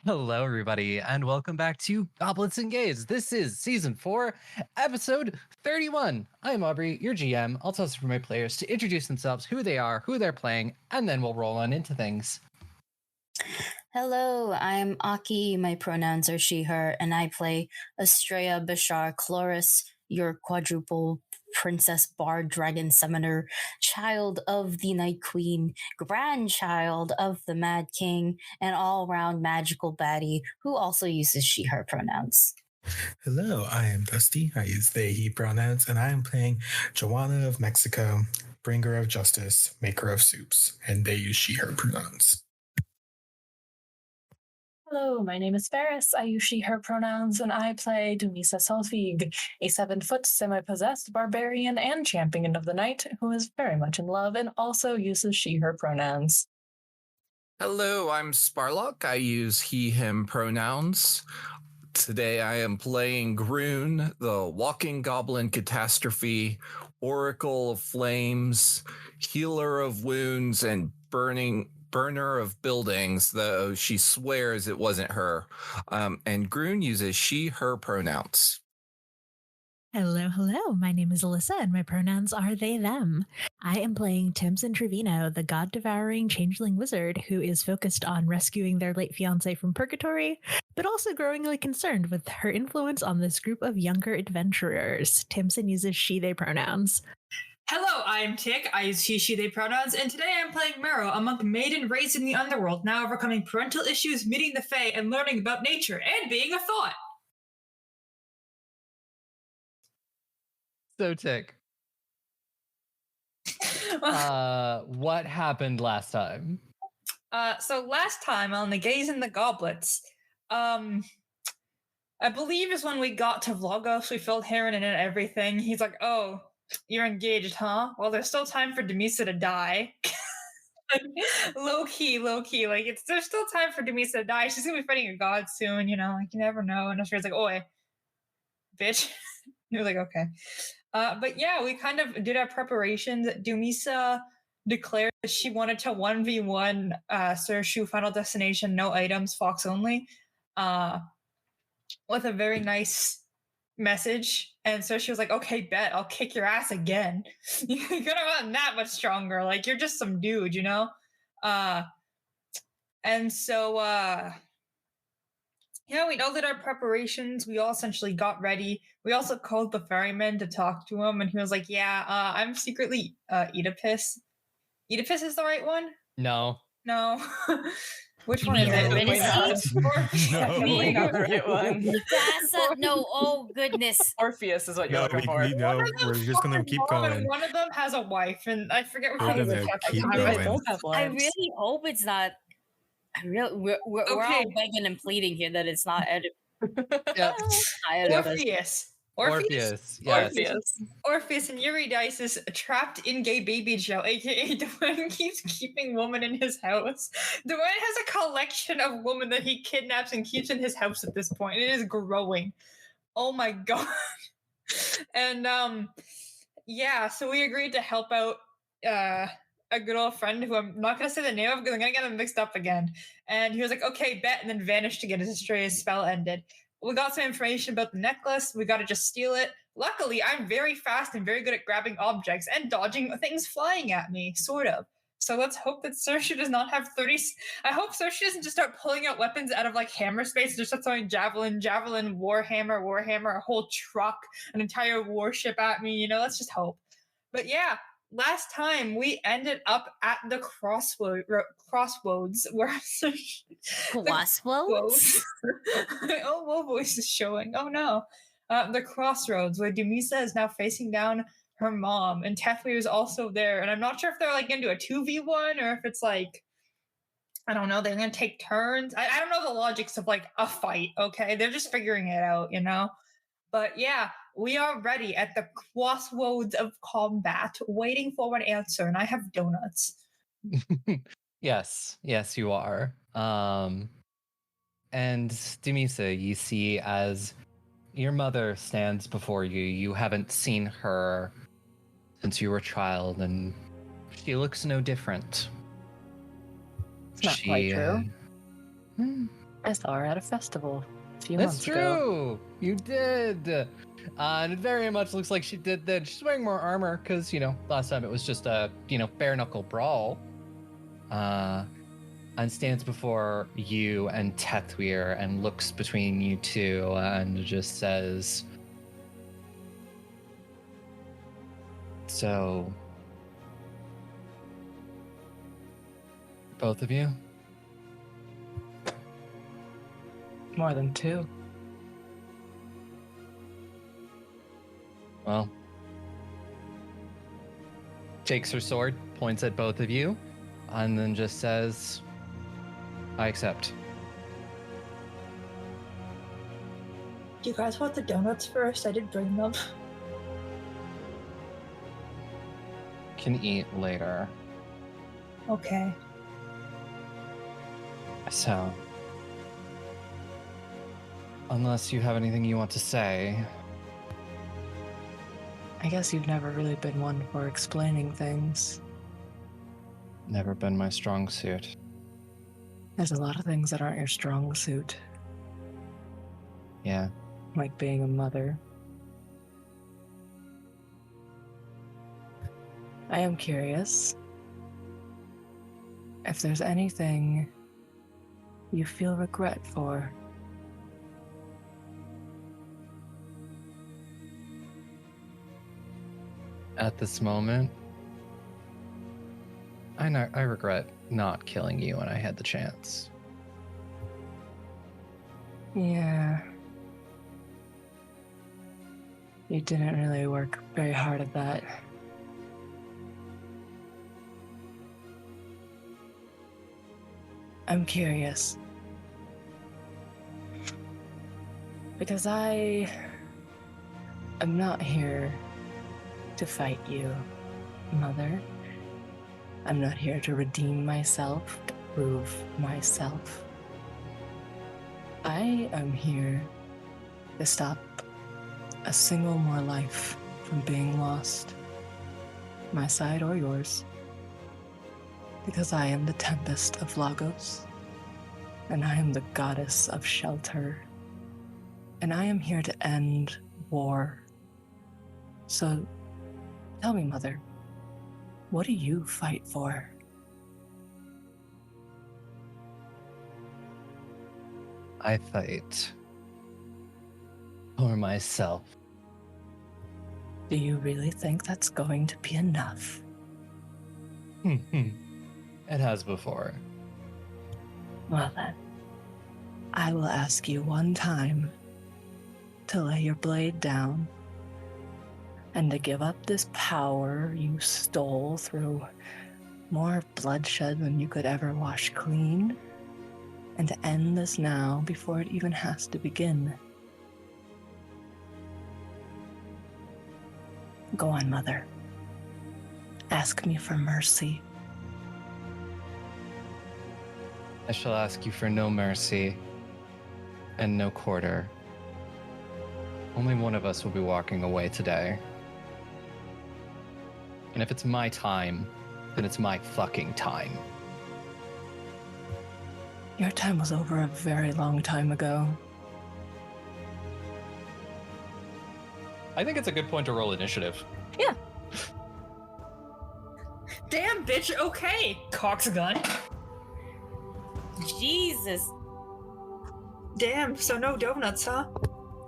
Hello, everybody, and welcome back to Goblets and Gays. This is season 4, episode 31. I'm Aubrey, your GM. I'll toss it for my players to introduce themselves, who they are, who they're playing, and then we'll roll on into things. Hello, I'm Aki. My pronouns are she, her, and I play Estrella Bashar Chloris, your quadruple princess bard dragon summoner, child of the Night Queen, grandchild of the Mad King, and all round magical baddie who also uses she, her pronouns. Hello, I am Dusty. I use they, he pronouns, and I am playing Joanna of Mexico, bringer of justice, maker of soups, and they use she, her pronouns. Hello, my name is Ferris. I use she, her pronouns, and I play Dumisa Solfig, a 7-foot semi-possessed barbarian and champion of the night who is very much in love and also uses she, her pronouns. Hello, I'm Sparlock. I use he, him pronouns. Today I am playing Groon, the walking goblin catastrophe, oracle of flames, healer of wounds, and burner of buildings, though she swears it wasn't her. And Groon uses she, her pronouns. Hello. My name is Alyssa, and my pronouns are they, them. I am playing Timson Trevino, the god-devouring changeling wizard who is focused on rescuing their late fiancé from purgatory, but also growingly concerned with her influence on this group of younger adventurers. Timson uses she, they pronouns. Hello, I am Tick. I use he, she, they pronouns, and today I'm playing Mero, a monk maiden raised in the underworld, now overcoming parental issues, meeting the Fae, and learning about nature, and being a thought. So, Tick, what happened last time? So last time on the Gays and the Goblets, I believe is when we got to Vlogos, we filled Heron in and everything. He's like, oh, you're engaged, huh? Well, there's still time for Dumisa to die. low key. Like, there's still time for Dumisa to die. She's gonna be fighting a god soon, you never know. And Australia's like, oi, bitch. You're like, okay. But yeah, we kind of did our preparations. Dumisa declared that she wanted to 1v1 Cershyu Final Destination, no items, Fox only, with a very nice message. And so she was like, okay, bet, I'll kick your ass again. You could have gotten that much stronger. Like, you're just some dude, And so, yeah, we all did our preparations. We all essentially got ready. We also called the ferryman to talk to him, and he was like, yeah, I'm secretly Oedipus. Oedipus is the right one? No. Which one is it? No, oh goodness. Orpheus is what you're looking for. We know. We're just going to keep going. One of them has a wife, and I forget what We're going to keep going. I really hope it's not. We're all begging and pleading here that it's not Orpheus. Yes. Orpheus and Eurydice is trapped in gay baby jail, aka Dwayne keeps keeping women in his house. Dwayne has a collection of women that he kidnaps and keeps in his house at this point. It is growing. Oh my god. And yeah, so we agreed to help out a good old friend who I'm not going to say the name of because I'm going to get them mixed up again. And he was like, okay, bet, and then vanished again as Estrella's spell ended. We got some information about the necklace. We got to just steal it. Luckily, I'm very fast and very good at grabbing objects and dodging things flying at me, sort of. So let's hope that Cershyu does not have 30... I hope Cershyu doesn't just start pulling out weapons out of, like, hammer space and just start throwing javelin, warhammer, a whole truck, an entire warship at me, let's just hope. But yeah, last time we ended up at the crossroads where Crossroads? Oh, low voice is showing. Oh no. The crossroads where Dumisa is now facing down her mom, and Tefli is also there. And I'm not sure if they're like into a 2v1 or if it's like, I don't know, they're gonna take turns. I don't know the logics of like a fight, okay? They're just figuring it out, But yeah, we are ready at the crossroads of combat, waiting for an answer, and I have donuts. Yes, you are. And Dumisa, you see as your mother stands before you. You haven't seen her since you were a child, and she looks no different. It's not quite true. I saw her at a festival a few That's months true. ago. You did. And it very much looks like she did then. She's wearing more armor because, last time it was just a, bare knuckle brawl. And stands before you and Tethweir and looks between you two and just says, "So, both of you?" More than two. Well, takes her sword, points at both of you, and then just says, "I accept." Do you guys want the donuts first? I did bring them. Can eat later. Okay. So, unless you have anything you want to say. I guess you've never really been one for explaining things. Never been my strong suit. There's a lot of things that aren't your strong suit, Yeah. like being a mother. I am curious if there's anything you feel regret for. At this moment, I regret not killing you when I had the chance. Yeah. You didn't really work very hard at that. I'm curious. Because I am not here to fight you, Mother. I'm not here to redeem myself, to prove myself. I am here to stop a single more life from being lost, my side or yours. Because I am the Tempest of Lagos, and I am the goddess of shelter, and I am here to end war. So, tell me, Mother, what do you fight for? I fight for myself. Do you really think that's going to be enough? It has before. Well then, I will ask you one time to lay your blade down and to give up this power you stole through more bloodshed than you could ever wash clean, and to end this now before it even has to begin. Go on, Mother. Ask me for mercy. I shall ask you for no mercy and no quarter. Only one of us will be walking away today. And if it's my time, then it's my fucking time. Your time was over a very long time ago. I think it's a good point to roll initiative. Yeah. Damn, bitch. Okay. Cock's a gun. Jesus. Damn. So no donuts, huh?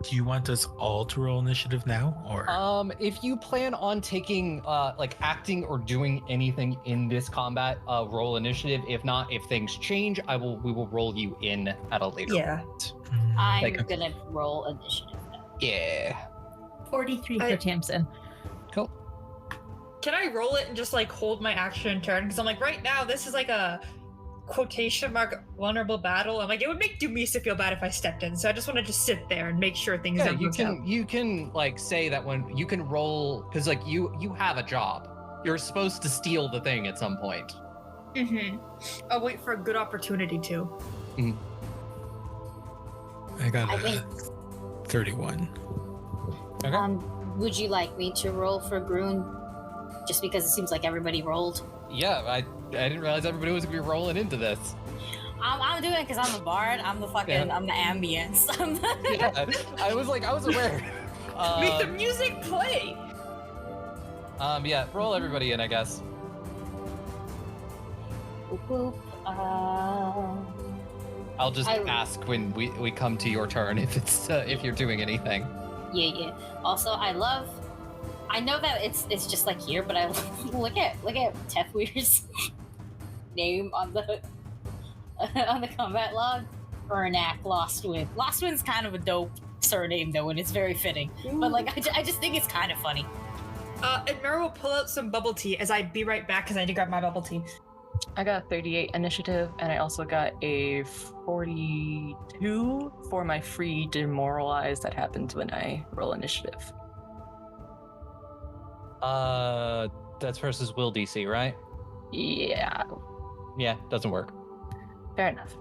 Do you want us all to roll initiative now, or If you plan on taking, acting or doing anything in this combat, roll initiative. If not, if things change, we will roll you in at a later Yeah. point. I'm Like- gonna roll initiative now. Yeah. 43 for Tamsin. Cool. Can I roll it and just like hold my action and turn? Because I'm like, right now, this is like a quotation mark vulnerable battle. I'm like, it would make Dumisa feel bad if I stepped in. So I just want to just sit there and make sure things Yeah, don't you work can out. you can like say that when you can roll because like you have a job. You're supposed to steal the thing at some point. Mm-hmm. I'll wait for a good opportunity to. I got I a think. 31. Okay. Would you like me to roll for Grun? Just because it seems like everybody rolled. Yeah, I didn't realize everybody was gonna be rolling into this. I'm doing it because I'm the bard. I'm the fucking. I'm the ambience. Yeah, I was aware. Make the music play. Yeah, roll everybody in, I guess. Boop, boop. I'll just ask when we come to your turn if you're doing anything. Yeah. Also, I know that it's just like here, but I look at Tefweir's name on the combat log. Bernac Lostwind. Lostwind's kind of a dope surname though, and it's very fitting. But like, I just think it's kind of funny. And Mara will pull out some bubble tea as I be right back because I need to grab my bubble tea. I got 38 initiative, and I also got a 42 for my free demoralize that happens when I roll initiative. That's versus will DC, right? Yeah. Yeah, doesn't work. Fair enough.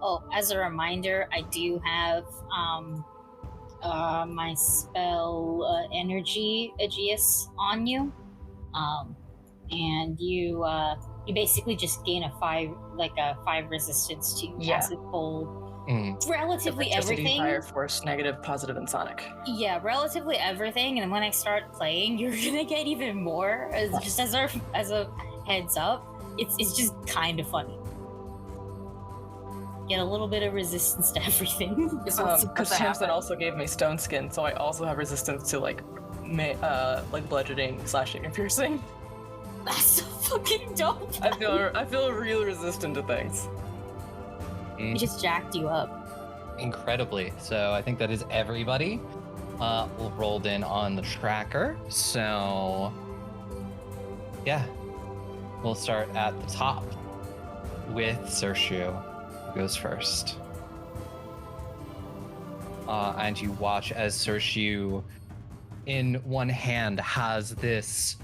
Oh, as a reminder, I do have my spell energy Aegeus on you, and you basically just gain a 5 resistance to acid, cold, relatively everything. Fire, force, negative, positive, and sonic. Yeah, relatively everything. And when I start playing, you're gonna get even more. Just as a heads up, it's just kind of funny. Get a little bit of resistance to everything. Because Tamsin also gave me stone skin, so I also have resistance to like bludgeoning, slashing, and piercing. That's so fucking dope. I feel real resistant to things. He just jacked you up. Incredibly. So I think that is everybody. We'll rolled in on the tracker. So yeah, we'll start at the top with Cershyu. Goes first. And you watch as Cershyu in one hand has this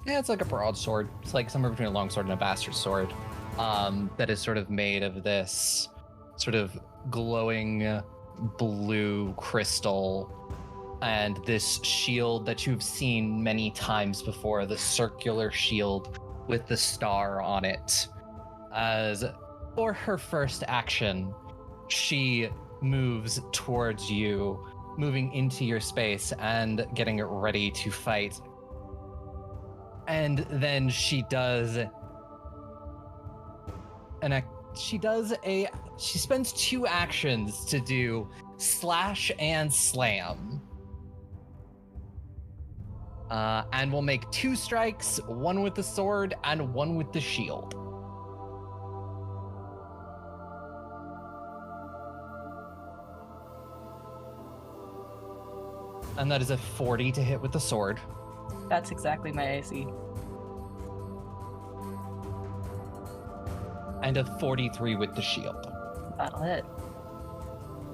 it's like a broadsword. It's like somewhere between a longsword and a bastard sword, that is sort of made of this sort of glowing blue crystal, and this shield that you've seen many times before, the circular shield with the star on it. As for her first action, she moves towards you, moving into your space and getting ready to fight. And then she spends 2 actions to do slash and slam. And we'll make 2 strikes, 1 with the sword and 1 with the shield. And that is a 40 to hit with the sword. That's exactly my AC. And a 43 with the shield. That'll hit.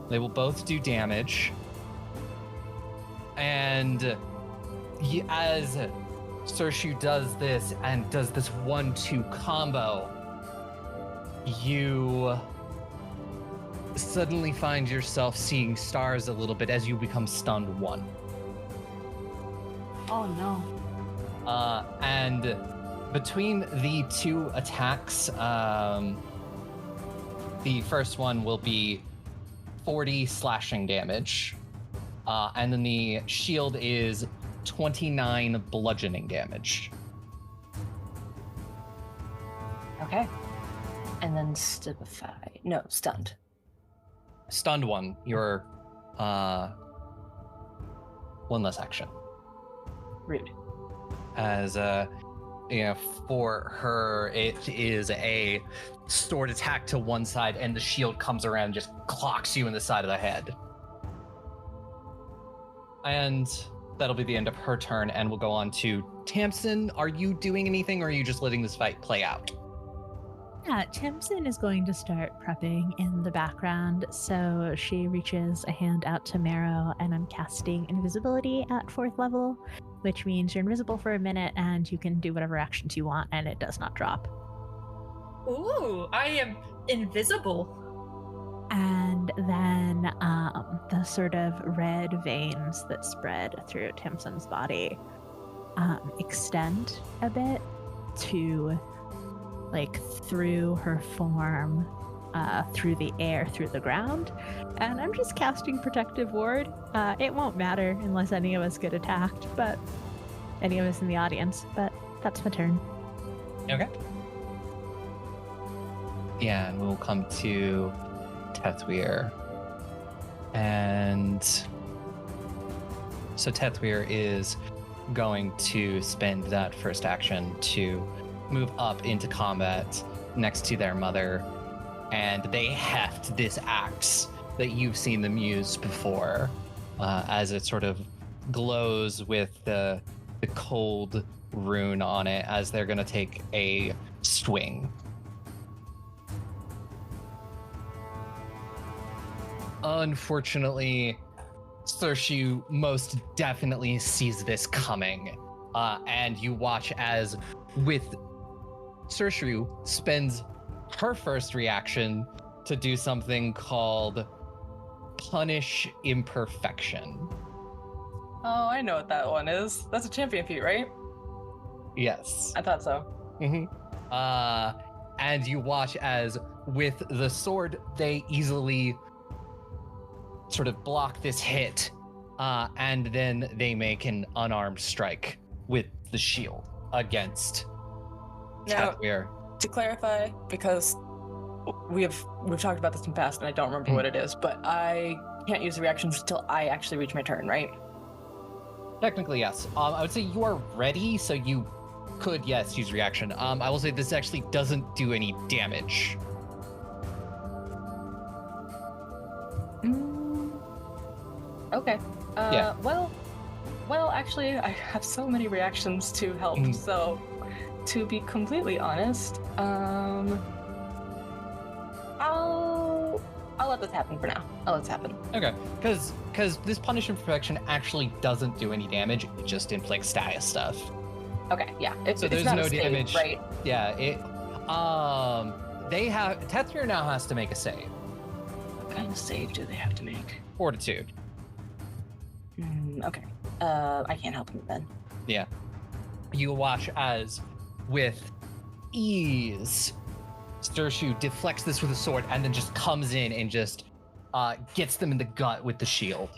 They will both do damage. And as Cershyu does this and does this 1-2 combo, you suddenly find yourself seeing stars a little bit as you become stunned 1. Oh no. And between the 2 attacks, the first one will be 40 slashing damage, and then the shield is 29 bludgeoning damage. Okay. And then stupefy. No, stunned. Stunned 1, your 1 less action. Rude. As for her, it is a sword attack to one side, and the shield comes around and just clocks you in the side of the head. And that'll be the end of her turn, and we'll go on to Tamsin. Are you doing anything, or are you just letting this fight play out? Yeah, Tamsin is going to start prepping in the background, so she reaches a hand out to Marrow, and I'm casting invisibility at 4th level, which means you're invisible for a minute and you can do whatever actions you want, and it does not drop. Ooh, I am invisible. And then the sort of red veins that spread through Timson's body extend a bit to, like, through her form, through the air, through the ground. And I'm just casting Protective Ward. It won't matter unless any of us get attacked, but any of us in the audience, but that's my turn. Okay. Yeah, and we'll come to Tethweir. And so Tethweir is going to spend that first action to move up into combat next to their mother, and they heft this axe that you've seen them use before, as it sort of glows with the cold rune on it, as they're going to take a swing. Unfortunately, Cershyu most definitely sees this coming, and you watch as, with Cershyu spends her first reaction to do something called Punish Imperfection. Oh, I know what that one is. That's a champion feat, right? Yes. I thought so. And you watch as, with the sword, they easily sort of block this hit, and then they make an unarmed strike with the shield against Tethweir. To clarify, because we've talked about this in the past and I don't remember what it is, but I can't use the reactions until I actually reach my turn, right? Technically, yes. I would say you are ready, so you could, yes, use reaction. I will say this actually doesn't do any damage. Okay. Yeah. Well, actually, I have so many reactions to help, so to be completely honest, I'll let this happen for now. I'll let this happen. Okay, because this Punish Imperfection actually doesn't do any damage, it just inflicts status stuff. Okay, yeah. So there's not no a save, damage. right? Yeah, they have, Tethweir now has to make a save. What kind of save do they have to make? Fortitude. Okay. I can't help him then. Yeah. You watch as, with ease, Cershyu deflects this with a sword and then just comes in and just gets them in the gut with the shield.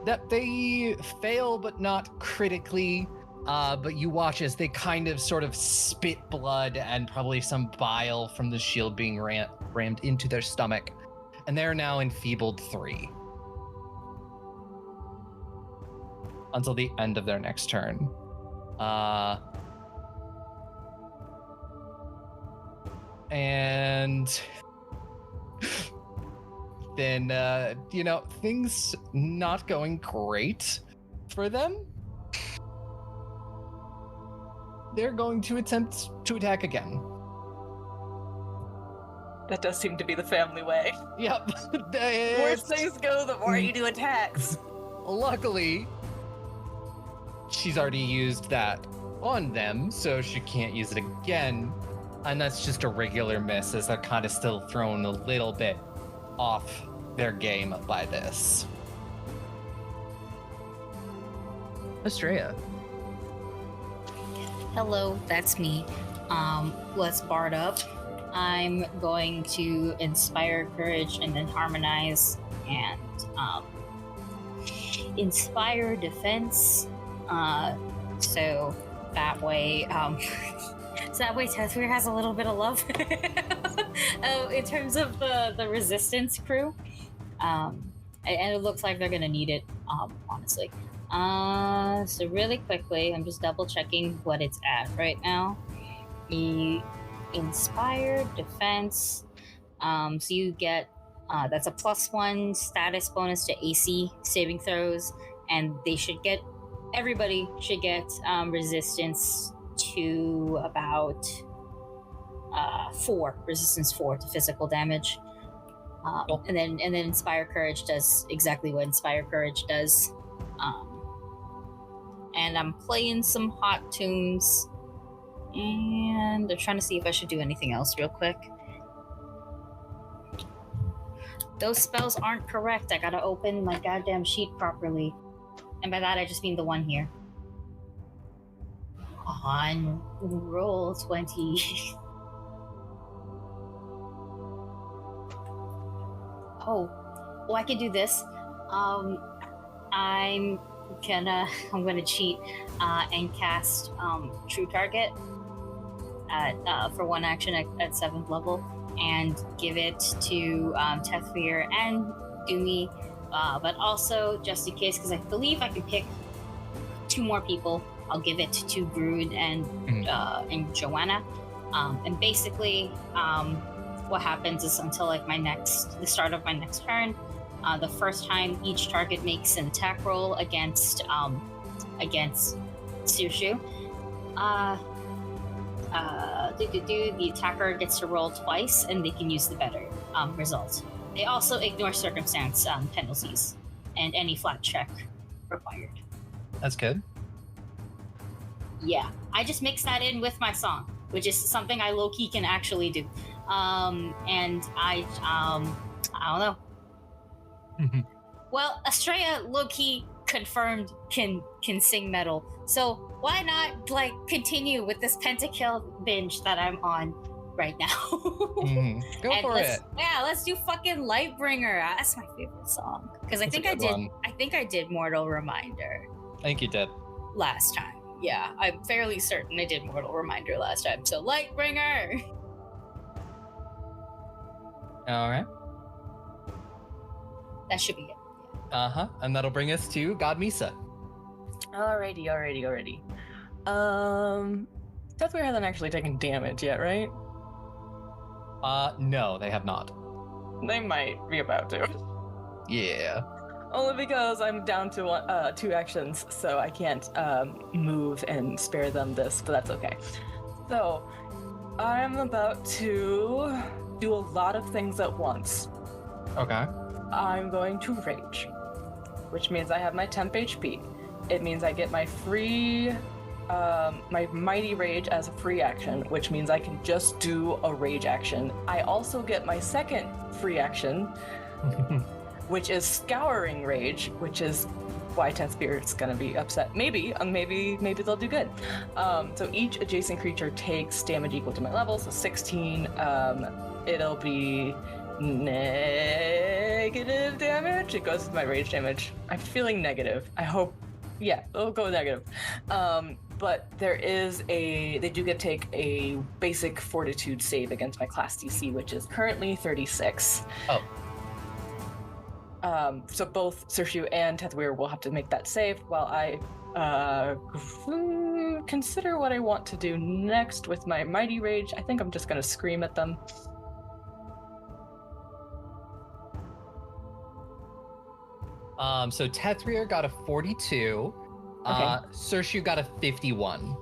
That they fail, but not critically. But you watch as they kind of sort of spit blood and probably some bile from the shield being rammed into their stomach. And they're now enfeebled 3. Until the end of their next turn. And then, things not going great for them. They're going to attempt to attack again. That does seem to be the family way. Yep. The worse things go, the more you do attacks. Luckily, she's already used that on them, so she can't use it again. And that's just a regular miss, as they're kind of still thrown a little bit off their game by this. Estrella. Hello, that's me. Let's bard up. I'm going to inspire courage and then harmonize and inspire defense. So that way, Tethweir has a little bit of love in terms of the resistance crew. And it looks like they're gonna need it, honestly. So really quickly, I'm just double checking what it's at right now. Inspire defense. So you get that's a +1 status bonus to AC saving throws, and everybody should get resistance to about 4 resistance 4 to physical damage. Cool. And then Inspire Courage does exactly what Inspire Courage does. And I'm playing some hot tunes And I'm trying to see if I should do anything else real quick. Those spells aren't correct. I gotta open my goddamn sheet properly. And by that, I just mean the one here. On roll 20. Oh, well, I could do this. I'm gonna cheat and cast True Target at for one action at 7th level, and give it to Tethfir and Dumi, but also just in case, because I believe I can pick 2 more people. I'll give it to Grood and Joanna, and basically what happens is until like the start of my next turn. The first time each target makes an attack roll against Cershyu, the attacker gets to roll twice, and they can use the better result. They also ignore circumstance penalties and any flat check required. That's good. Yeah, I just mixed that in with my song, which is something I low-key can actually do. And I don't know. Well, Estrella low-key confirmed can sing metal, so why not like continue with this pentakill binge that I'm on right now? Go and for it. Yeah, let's do fucking Lightbringer. That's my favorite song because I think I did Mortal Reminder. I think you did last time. Yeah, I'm fairly certain I did Mortal Reminder last time. So Lightbringer. All right. That should be it. And that'll bring us to God Misa. Alrighty. Tethware hasn't actually taken damage yet, right? No, they have not. They might be about to. Yeah. Only because I'm down to 2 actions, so I can't move and spare them this, but that's okay. So, I'm about to do a lot of things at once. Okay. I'm going to rage, which means I have my temp HP. It means I get my free, my mighty rage as a free action, which means I can just do a rage action. I also get my second free action, which is scouring rage, which is why 10th Spirit's gonna be upset. Maybe they'll do good. So each adjacent creature takes damage equal to my level, so 16. It'll be negative damage. It goes with my rage damage. I'm feeling negative. I hope, yeah, it'll go negative. But they do get to take a basic fortitude save against my class DC, which is currently 36. Oh. So both Cershyu and Tethwir will have to make that save while I consider what I want to do next with my mighty rage. I think I'm just gonna scream at them. So Tethrir got a 42. Okay. Cershyu got a 51.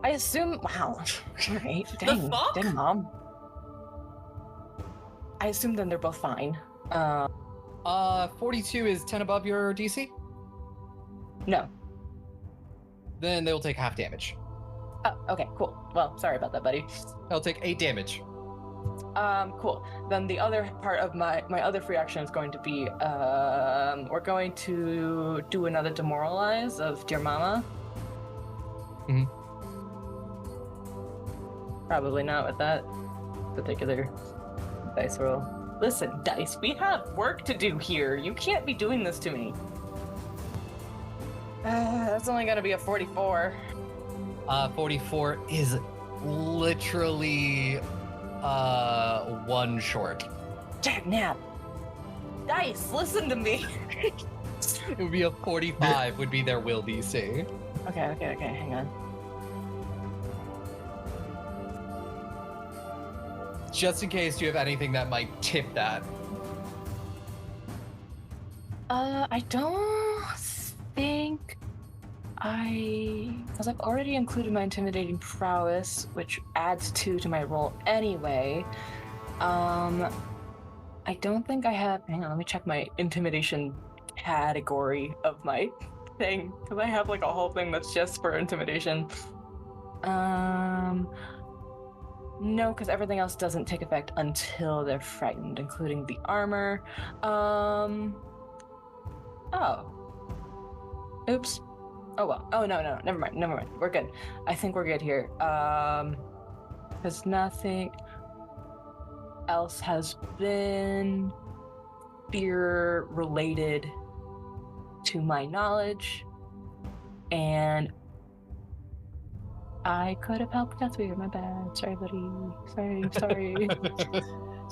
I assume. Wow. Alright. Dang. fuck? Dang, Mom. I assume then they're both fine. 42 is 10 above your DC? No. Then they will take half damage. Oh, okay, cool. Well, sorry about that, buddy. They'll take 8 damage. Cool. Then the other part of my other free action is going to be, we're going to do another demoralize of Dear Mama. Mm-hmm. Probably not with that particular dice roll. Listen, dice, we have work to do here. You can't be doing this to me. That's only gonna be a 44. 44 is literally 1 short. Nap. Dice, listen to me. It would be a 45 would be their will DC. Okay, hang on. Just in case you have anything that might tip that. I don't think because I've already included my intimidating prowess, which adds 2 to my roll anyway. I don't think I have, hang on, let me check my intimidation category of my thing, because I have like a whole thing that's just for intimidation. No, because everything else doesn't take effect until they're frightened, including the armor. Oh. Oops. Oh well. Oh no, never mind. We're good. I think we're good here. Because nothing else has been fear related to my knowledge. And I could have helped Guthrie. My bad. Sorry, buddy. Sorry.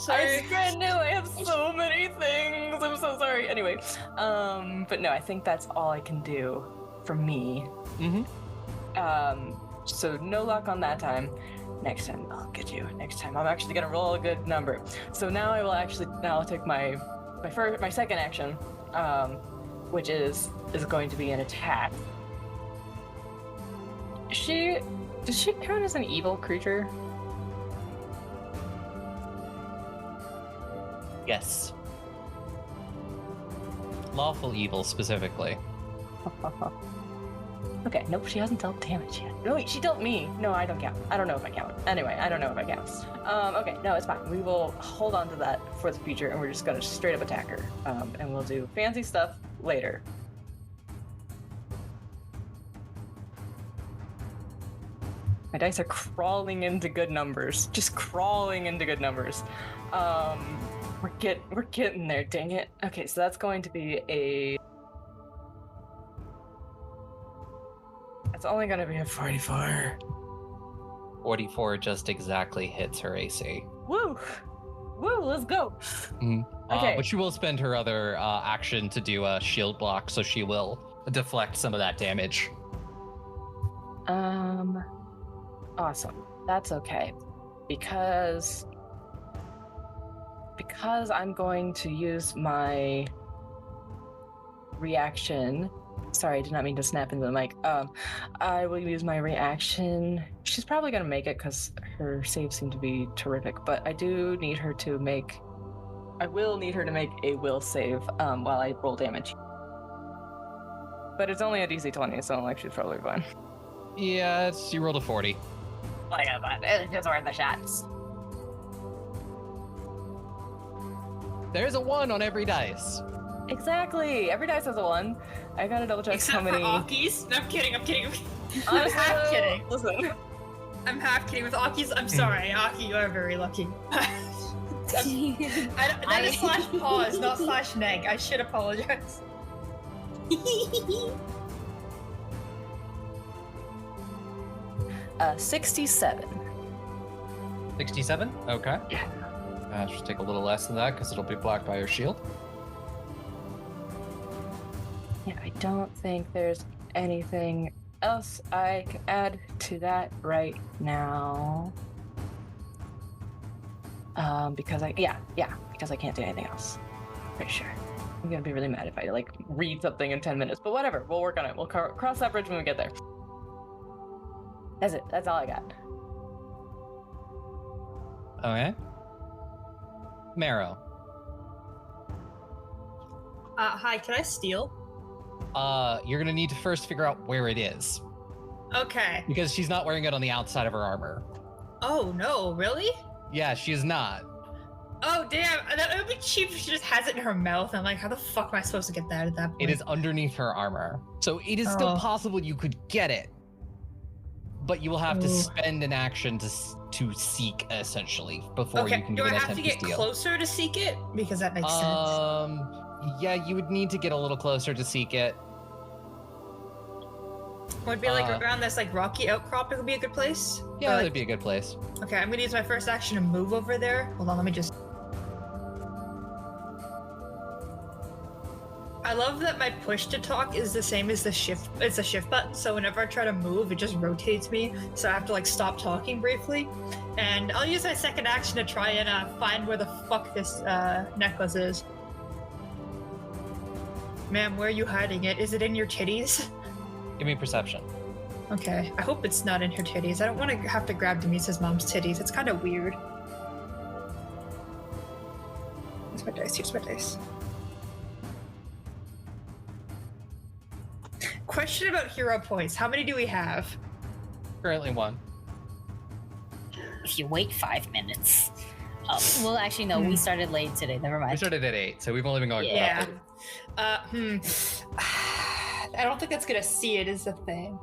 I brand new. I have so many things. I'm so sorry. Anyway, but no, I think that's all I can do for me. So no luck on that time. Next time I'll get you. Next time I'm actually gonna roll a good number. So now I'll take my second action, which is going to be an attack. Does she count as an evil creature? Yes. Lawful evil, specifically. Okay, nope, she hasn't dealt damage yet. No, wait, she dealt me. No, I don't count. I don't know if I count. Anyway, I don't know if I count. Okay, no, it's fine. We will hold on to that for the future, and we're just gonna straight up attack her. And we'll do fancy stuff later. My dice are crawling into good numbers. Just crawling into good numbers. We're getting there, dang it. Okay, so that's going to be a... It's only gonna be a 44. 44 just exactly hits her AC. Woo! Woo, let's go! Okay. But she will spend her other action to do a shield block, so she will deflect some of that damage. Awesome. That's okay. Because I'm going to use my reaction. Sorry, I did not mean to snap into the mic. I will use my reaction. She's probably gonna make it because her saves seem to be terrific, but I will need her to make a will save while I roll damage. But it's only a DC 20, so like she's probably fine. Yeah, you rolled a 40. Like I thought, it's just worth the shots. There's a 1 on every dice. Exactly. Every dice has a 1. I gotta double check how many. Except for Aki's. No, I'm kidding. I'm I'm half kidding. Listen. I'm half kidding with Aki's. I'm sorry, Aki. You are very lucky. That is slash pause, not slash neg. I should apologize. 67. 67? Okay. Yeah. Should take a little less than that because it'll be blocked by her shield. Yeah, I don't think there's anything else I can add to that right now. Because I can't do anything else. Pretty sure. I'm gonna be really mad if I like read something in 10 minutes, but whatever. We'll work on it. We'll cross that bridge when we get there. That's it. That's all I got. Okay. Marrow. Hi, can I steal? You're gonna need to first figure out where it is. Okay. Because she's not wearing it on the outside of her armor. Oh no, really? Yeah, she is not. Oh damn, that would be cheap if she just has it in her mouth. I'm like, how the fuck am I supposed to get that at that point? It is underneath her armor. So it is still possible you could get it. But you will have to spend an action to seek, essentially, before you can do do I an have attempt to get to steal. closer to seek it? Because that makes sense. Yeah, you would need to get a little closer to seek it. Would it be like around this like rocky outcrop? It would be a good place. Yeah, Or, that'd be a good place. Okay, I'm gonna use my first action to move over there. Hold on, let me just. I love that my push to talk is the same as the shift. It's a shift button, so whenever I try to move, it just rotates me. So I have to like stop talking briefly. And I'll use my second action to try and find where the fuck this necklace is. Ma'am, where are you hiding it? Is it in your titties? Give me perception. Okay, I hope it's not in her titties. I don't want to have to grab Dumisa's mom's titties. It's kind of weird. Here's my dice. Question about hero points. How many do we have? Currently 1. If you wait 5 minutes. Oh, well, actually, no, we started late today. Never mind. We started at 8, so we've only been going. Yeah. I don't think that's gonna see it. Is the thing.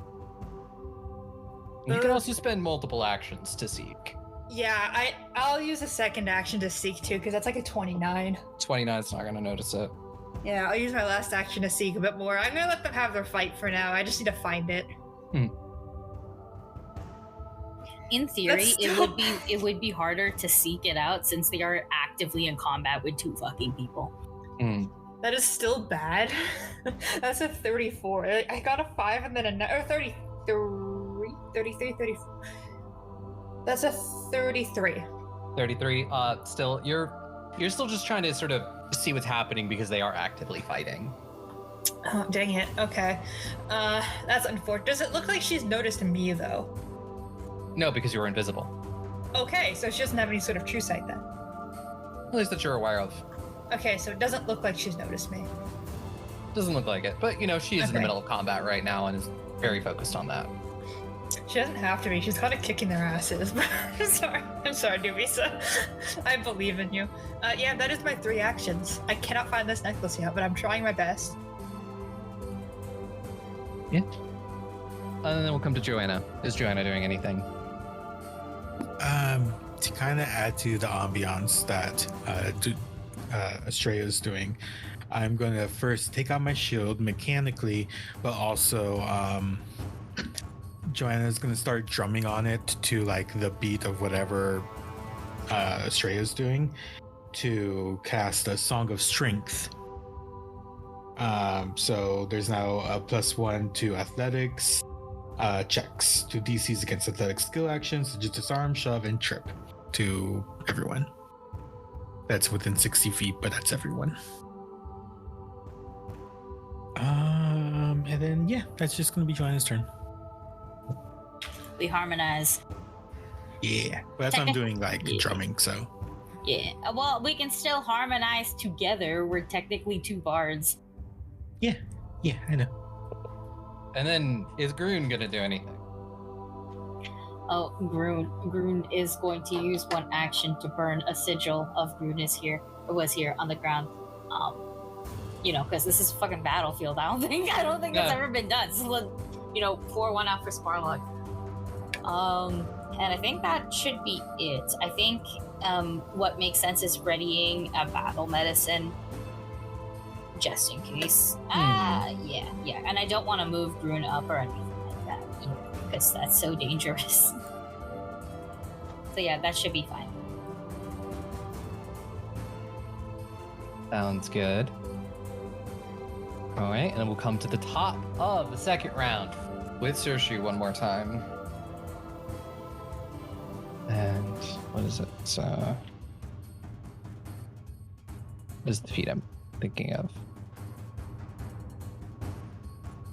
You can also spend multiple actions to seek. Yeah, I'll use a second action to seek too, because that's like a 29. 29 is not going to notice it. Yeah, I'll use my last action to seek a bit more. I'm gonna let them have their fight for now. I just need to find it. In theory, it would be harder to seek it out since they are actively in combat with 2 fucking people. That is still bad. That's a 34. I got a 5 and then a 33. That's a 33. 33. Still, you're still just trying to sort of see what's happening because they are actively fighting. Oh, dang it. Okay. That's unfortunate. Does it look like she's noticed me though? No, because you were invisible. Okay, so she doesn't have any sort of true sight then. At least that you're aware of. Okay, so it doesn't look like she's noticed me. Doesn't look like it, but you know she is in the Okay. middle of combat right now and is very focused on that. She doesn't have to be. She's kind of kicking their asses. I'm sorry, Dumisa. I believe in you. Yeah, that is my 3 actions. I cannot find this necklace yet, but I'm trying my best. Yeah. And then we'll come to Joanna. Is Joanna doing anything? To kind of add to the ambiance that Estrella is doing, I'm going to first take out my shield mechanically, but also Joanna's going to start drumming on it to like the beat of whatever Estrella's doing to cast a Song of Strength. So there's now a +1 to athletics checks to DCs against athletic skill actions, just disarm, shove, and trip to everyone. That's within 60 feet, but that's everyone. And then yeah, that's just gonna be Joanna's turn. We harmonize. Yeah, but that's what I'm doing, like drumming. So Yeah. Well, we can still harmonize together. We're technically 2 bards. yeah, I know. And then is Groon gonna do anything? Oh, Groon is going to use 1 action to burn a sigil of Groon was here on the ground. Because this is a fucking battlefield. I don't think it's ever been done. So, pour 1 out for Sparlock. And I think that should be it. I think what makes sense is readying a battle medicine just in case. Yeah. And I don't want to move Groon up or anything like that either, because that's so dangerous. So yeah, that should be fine. Sounds good. All right, and then we'll come to the top of the second round with Cershyu one more time. And what is it? What is the feat I'm thinking of?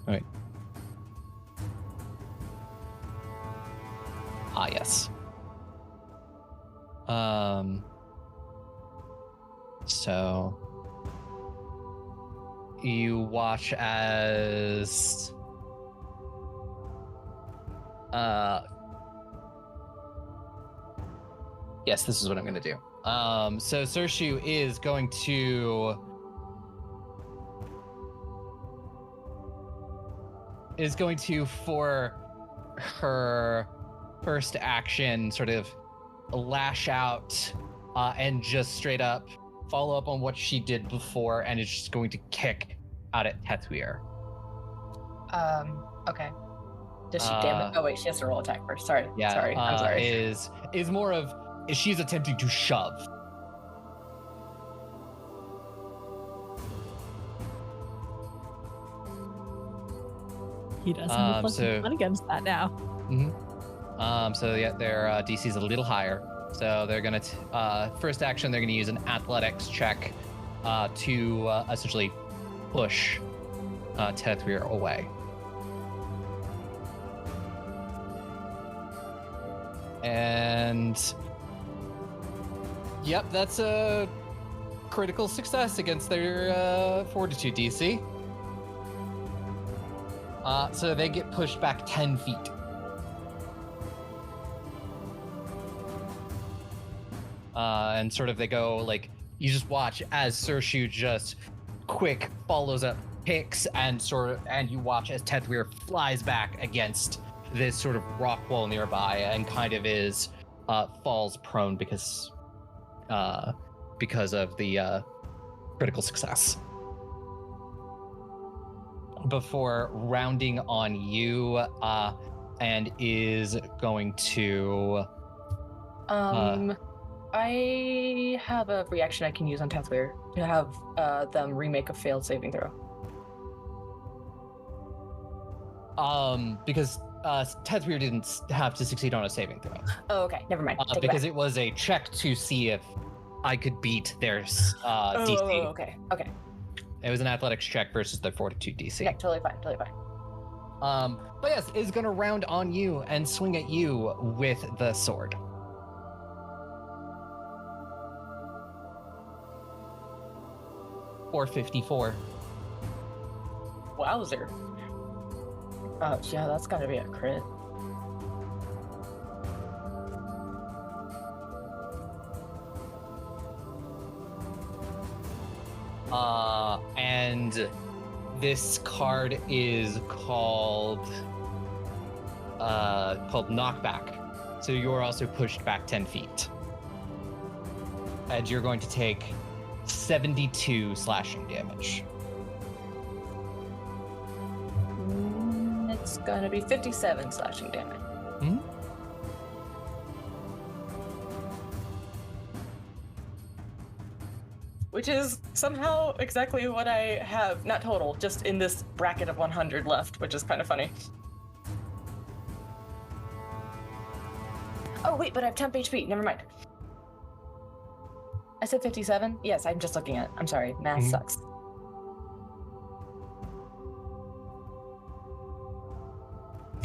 All right. Yes. So you watch as yes, this is what I'm going to do. So Cershyu is going to for her first action sort of lash out and just straight up follow up on what she did before, and is just going to kick out at Tetsuir. Okay. Does she damage? Oh wait, she has to roll attack first. Sorry. Yeah. Sorry. I'm sorry. Is more of she's attempting to shove. He doesn't have +1 against that now. Mm-hmm. So yeah, their DC is a little higher. So they're gonna first action. They're gonna use an athletics check to essentially push Tetsuir away. And yep, that's a critical success against their fortitude DC. So they get pushed back 10 feet. and sort of they go like you just watch as Cershyu just quick follows up, picks, and you watch as Tethweir flies back against this sort of rock wall nearby and kind of falls prone because of the critical success. Before rounding on you, and is going to. I have a reaction I can use on Tethweir to have them remake a failed saving throw. Because Tethweir didn't have to succeed on a saving throw. Oh, okay. Never mind. Take Because it it was a check to see if I could beat their DC. Oh, okay. Okay. It was an athletics check versus their fortitude DC. Yeah, totally fine. Totally fine. But yes, is going to round on you and swing at you with the sword. Or 54. Wowzer. Yeah, that's gotta be a crit. And this card is called knockback. So you're also pushed back 10 feet. And you're going to take 72 slashing damage. It's gonna be 57 slashing damage. Hmm? Which is somehow exactly what I have, not total, just in this bracket of 100 left, which is kind of funny. Oh, wait, but I have temp HP. Never mind. I said 57? Yes, I'm just looking at it. I'm sorry. Math sucks.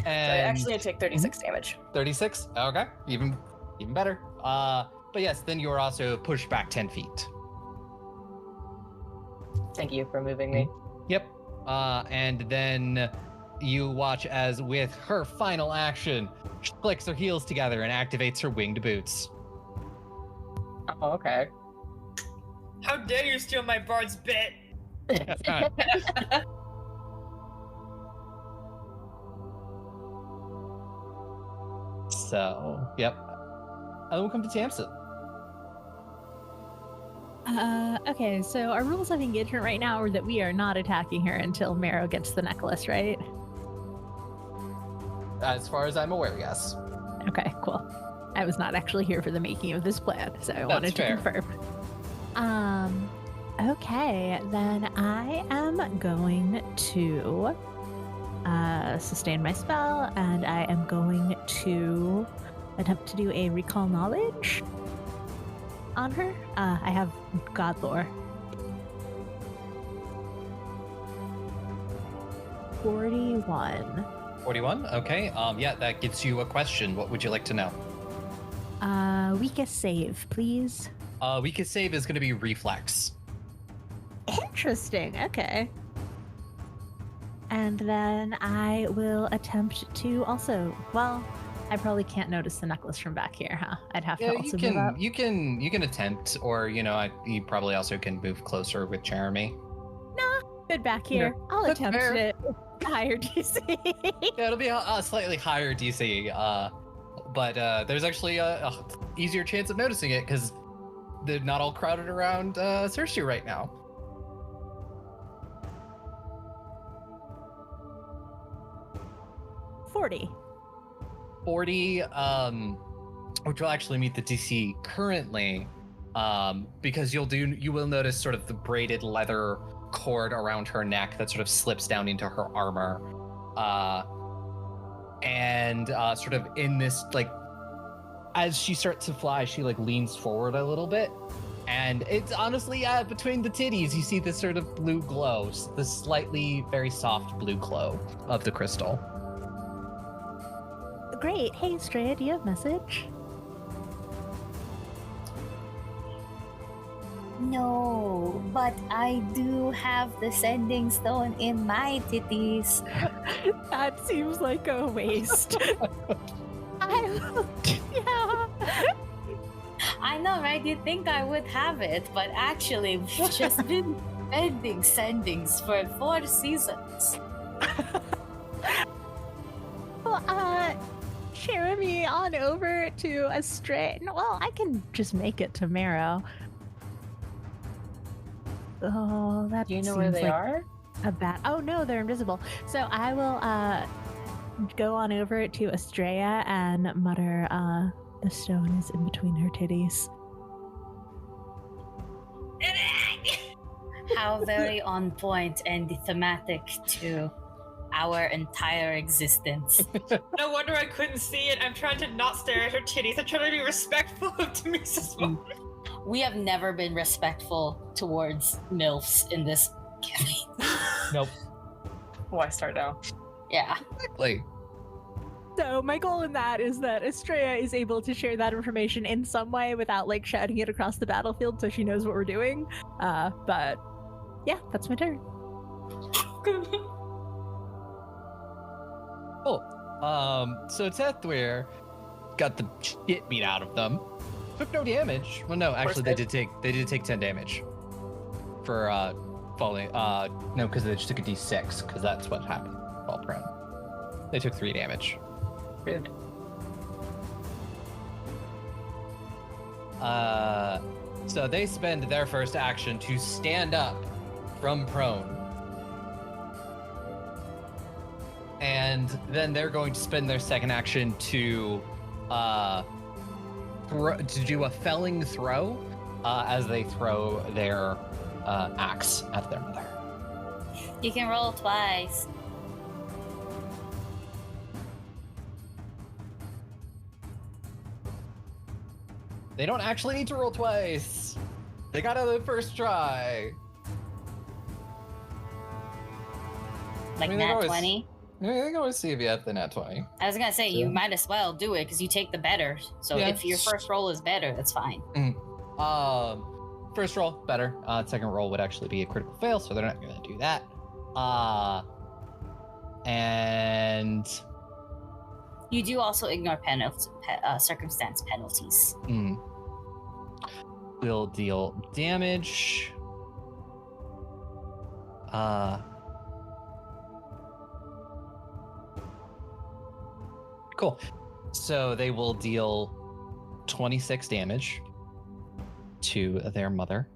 And So I actually take 36 damage. 36? Okay, even better. But yes, then you're also pushed back 10 feet. Thank you for moving me. Yep. And then you watch as with her final action, she clicks her heels together and activates her winged boots. Oh, okay. How dare you steal my bard's bit? So, yep. And then we'll come to Tamsin. Okay, so our rules of engagement right now are that we are not attacking her until Marrow gets the necklace, right? As far as I'm aware, yes. Okay, cool. I was not actually here for the making of this plan, so I wanted to confirm. Okay, then I am going to sustain my spell, and I am going to attempt to do a recall knowledge on her. I have God lore. 41. 41? Okay. Yeah, that gives you a question. What would you like to know? Weakest save, please. Weakest save is going to be reflex. Interesting. Okay. And then I will attempt to also, well, I probably can't notice the necklace from back here, huh? I'd have to also move up. You can attempt, or you probably also can move closer with Jeremy. Nah, good back here. No, I'll that's attempt fair. it. Higher DC. Yeah, it'll be a slightly higher DC, but there's actually a easier chance of noticing it because they're not all crowded around Cershyu right now. 40. 40, which will actually meet the DC currently, because you will notice sort of the braided leather cord around her neck that sort of slips down into her armor, and sort of in this, like, as she starts to fly, she like leans forward a little bit, and it's honestly between the titties you see this sort of blue glow, this slightly very soft blue glow of the crystal. Great. Hey, Straya, do you have a message? No, but I do have the sending stone in my titties. That seems like a waste. Yeah. I know, right? You'd think I would have it, but actually, we've just been sending sendings for 4 seasons. Well, share me on over to Astray. Well, I can just make it to Marrow. Oh, that Do you know where seems they like are? a bad. Oh no, they're invisible. So I will go on over to Estrella and mutter, the stone is in between her titties. How very on point and thematic to our entire existence. No wonder I couldn't see it. I'm trying to not stare at her titties. I'm trying to be respectful of Dumisa's mom. We have never been respectful towards MILFs in this campaign. Nope. Why start now? Yeah. Exactly. So my goal in that is that Estrella is able to share that information in some way without like shouting it across the battlefield, so she knows what we're doing. But yeah, that's my turn. Cool. So Tethwir got the shit beat out of them. Took no damage. Well, no, actually they did take 10 damage for falling. No, because they just took a d6, because that's what happened. Fall prone. They took 3 damage. Good. So they spend their first action to stand up from prone. And then they're going to spend their second action to do a felling throw as they throw their axe at their mother. You can roll twice. They don't actually need to roll twice. They got out of the first try. Like I mean, they nat always- 20. I mean, they can always see if you have the nat 20. I was gonna say, you So- might as well do it because you take the better. So Yeah. if your first roll is better, that's fine. First roll, better. Second roll would actually be a critical fail, so they're not going to do that. And You do also ignore circumstance penalties. will deal damage. Cool. So they will deal 26 damage to their mother.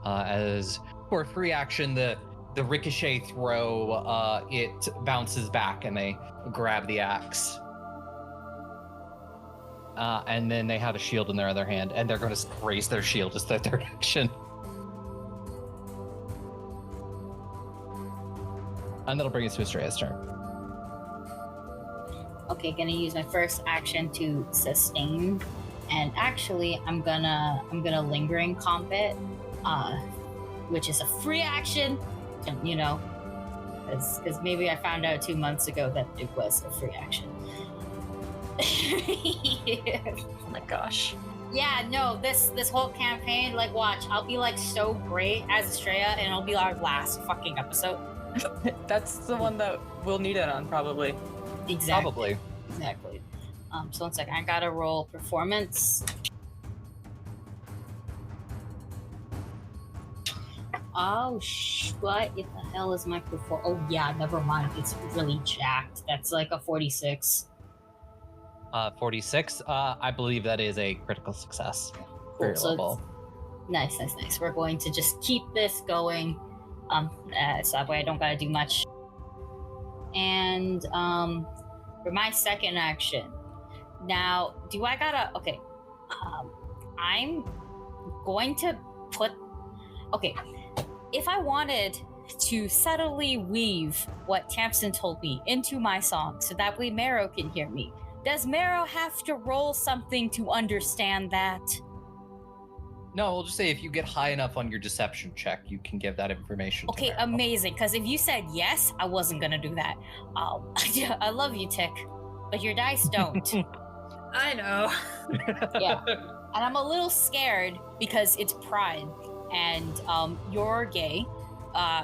As for free action, the ricochet throw, it bounces back and they grab the axe. And then they have a shield in their other hand, and they're going to raise their shield as their third action. And that'll bring us to Estrella's turn. Okay, gonna use my first action to sustain, and actually, I'm gonna lingering combat, which is a free action, you know, because maybe I found out 2 months ago that it was a free action. Yeah. Oh my gosh. Yeah, no, this whole campaign, like, watch, I'll be like so great as Estrella, and it'll be our last fucking episode. That's the one that we'll need it on, probably. Exactly. Probably. Exactly. So 1 second, I gotta roll performance. Oh, what in the hell is my perform? Oh yeah, never mind. It's really jacked. That's like a 46. 46. I believe that is a critical success. For your So level. Nice. We're going to just keep this going. So that way I don't gotta do much. And for my second action, now do I gotta? Okay, I'm going to put. Okay, if I wanted to subtly weave what Tamsin told me into my song, so that way Marrow can hear me, does Marrow have to roll something to understand that? No, we'll just say if you get high enough on your deception check, you can give that information. Okay, to Marrow. amazing. Because if you said yes, I wasn't gonna do that. I love you, Tick, but your dice don't. I know. Yeah, and I'm a little scared because it's Pride, and you're gay,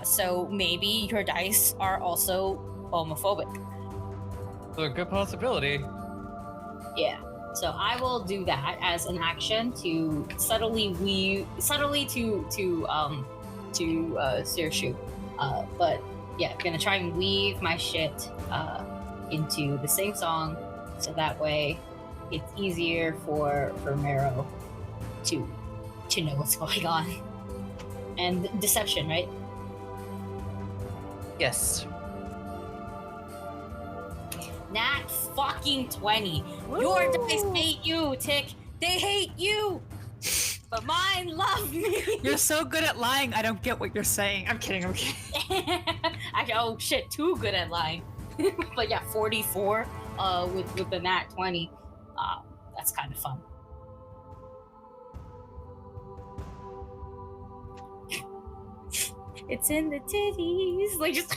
so maybe your dice are also homophobic. So a good possibility. Yeah. So I will do that as an action to subtly to Cershyu. But yeah, gonna try and weave my shit into the same song, so that way it's easier for Mero to know what's going on. And deception, right? Yes. Nat fucking 20. Your dice hate you, Tick. They hate you. But mine love me. You're so good at lying. I don't get what you're saying. I'm kidding. Oh shit, too good at lying. But yeah, 44 with the nat 20. That's kind of fun. It's in the titties. Like just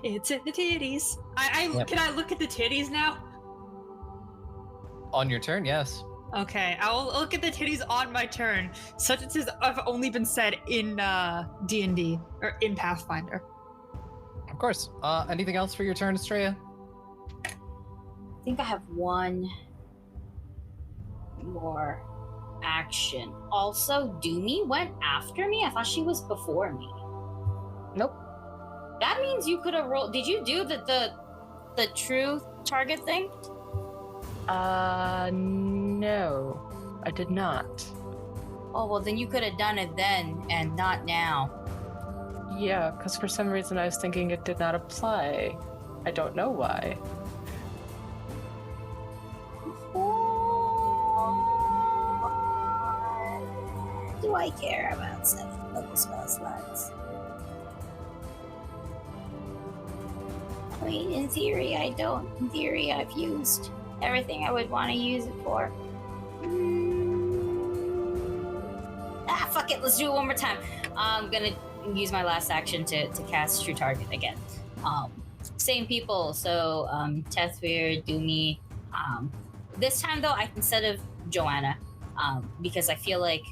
It's in the titties. Can I look at the titties now? On your turn, yes. Okay, I'll look at the titties on my turn. Sentences have only been said in D&D or in Pathfinder. Of course. Anything else for your turn, Estrella? I think I have one more action. Also, Doomy went after me? I thought she was before me. Nope. That means you could have rolled. Did you do the true target thing? No, I did not. Oh, well, then you could have done it then and not now. Yeah, because for some reason I was thinking it did not apply. I don't know why. Do I care about 7th level spell slots? I mean, in theory, I don't. In theory, I've used everything I would want to use it for. Fuck it, let's do it one more time. I'm gonna use my last action to cast True Target again. Same people, so Tethweir, Doomy. This time though, instead of Joanna, because I feel in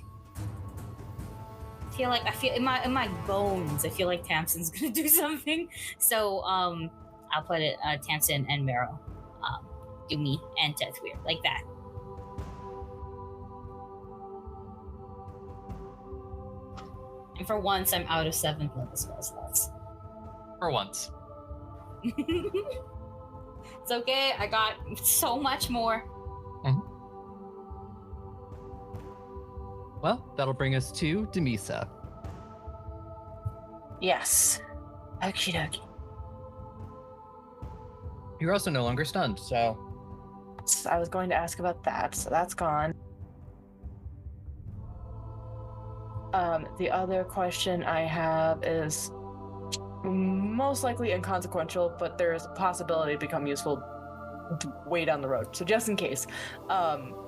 my bones, I feel like Tamsin's gonna do something. So I'll put it Tamsin and Mero, Doomy and Tethweir, like that. And for once, I'm out of 7th level spell slots. For once. It's okay. I got so much more. Mm-hmm. Well, that'll bring us to Dumisa. Yes. Okie dokie. You're also no longer stunned, so... I was going to ask about that, so that's gone. The other question I have is most likely inconsequential, but there is a possibility to become useful way down the road. So just in case,